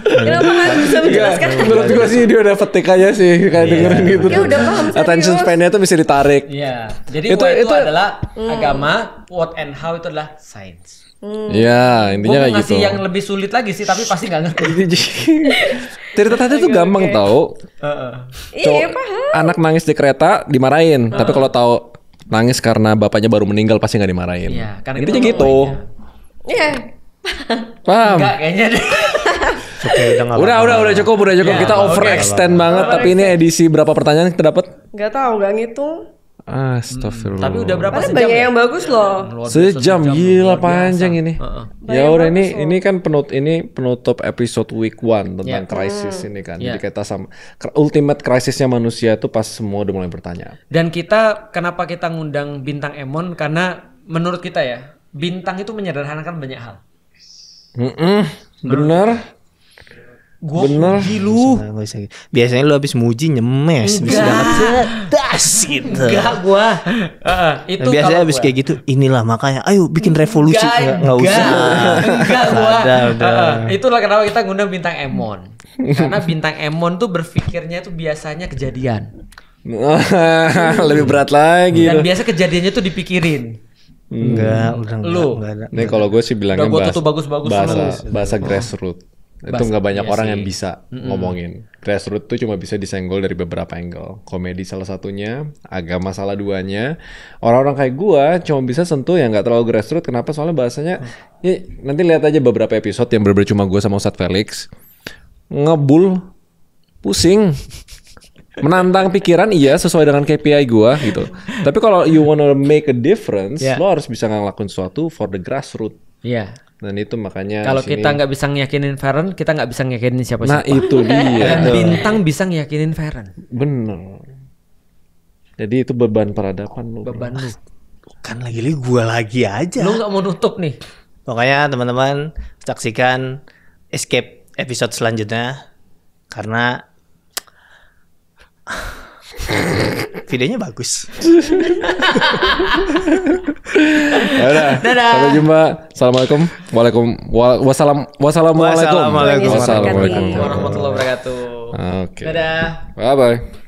Kenapa nggak bisa menjelaskan? Menurut gue sih dia udah petik aja sih kayak dengerin gitu. Ya udah paham. Attention span-nya tuh bisa ditarik. Iya. Jadi why itu adalah agama, what and how itu adalah science. Iya, intinya kayak gitu. Gue yang lebih sulit lagi sih, tapi pasti nggak ngerti. Cerita tadi tuh gampang tau. Iya, paham. Anak nangis di kereta dimarahin, tapi kalau tahu nangis karena bapaknya baru meninggal pasti nggak dimarahin. Iya, karena intinya gitu. Iya. Paham? Enggak kayaknya deh. Udah cukup. Ya, Kita overextend banget, tapi ini edisi berapa pertanyaan kita dapat? Nggak tahu, nggak ngitung. Astagfirullah. Tapi udah berapa Padahal sejam? banyak yang bagus loh. Sejam, gila panjang ini. Ya udah ini kan penutup episode week 1 tentang krisis ini kan. Jadi kita sama ultimate krisisnya manusia itu pas semua udah mulai bertanya. Dan kenapa kita ngundang Bintang Emon? Karena menurut kita ya, bintang itu menyederhanakan banyak hal. Bener. Gua puji lu. Biasanya lu habis muji nyemes, bisa das gitu. Enggak gua. Itu biasanya habis kayak gitu, inilah makanya ayo bikin revolusi. Enggak usah. Enggak gua. Udah. Itulah kenapa kita ngundang Bintang Emon. Karena Bintang Emon tuh berpikirnya tuh biasanya kejadian. Lebih berat lagi. Dan biasa kejadiannya tuh dipikirin. Udah enggak ada. Nih kalau gue sih bilangnya bagus-bagus bahasa grassroots. Itu nggak banyak orang yang bisa ngomongin. Grassroots tuh cuma bisa disenggol dari beberapa angle. Komedi salah satunya, agama salah duanya. Orang-orang kayak gua cuma bisa sentuh yang nggak terlalu grassroots. Kenapa? Soalnya bahasanya, ya nanti lihat aja beberapa episode yang bener-bener cuma gua sama Ustadz Felix ngebul, pusing, menantang pikiran iya sesuai dengan KPI gua gitu. Tapi kalau you wanna make a difference, lo harus bisa ngelakuin sesuatu for the grassroots. Iya. Dan itu makanya kalau kita nggak bisa ngeyakinin Feren, kita nggak bisa ngeyakinin siapa-siapa. Nah itu dia. Dan Bintang bisa ngeyakinin Feren. Bener. Jadi itu beban peradaban lu. Beban lu. Kan lagi gua lagi aja. Lu nggak mau nutup nih. Pokoknya teman-teman saksikan Escape episode selanjutnya karena videonya bagus. Dadah. Sampai jumpa. Assalamualaikum. Wassalamualaikum Warahmatullahi wabarakatuh. Oke. Dadah. Bye bye.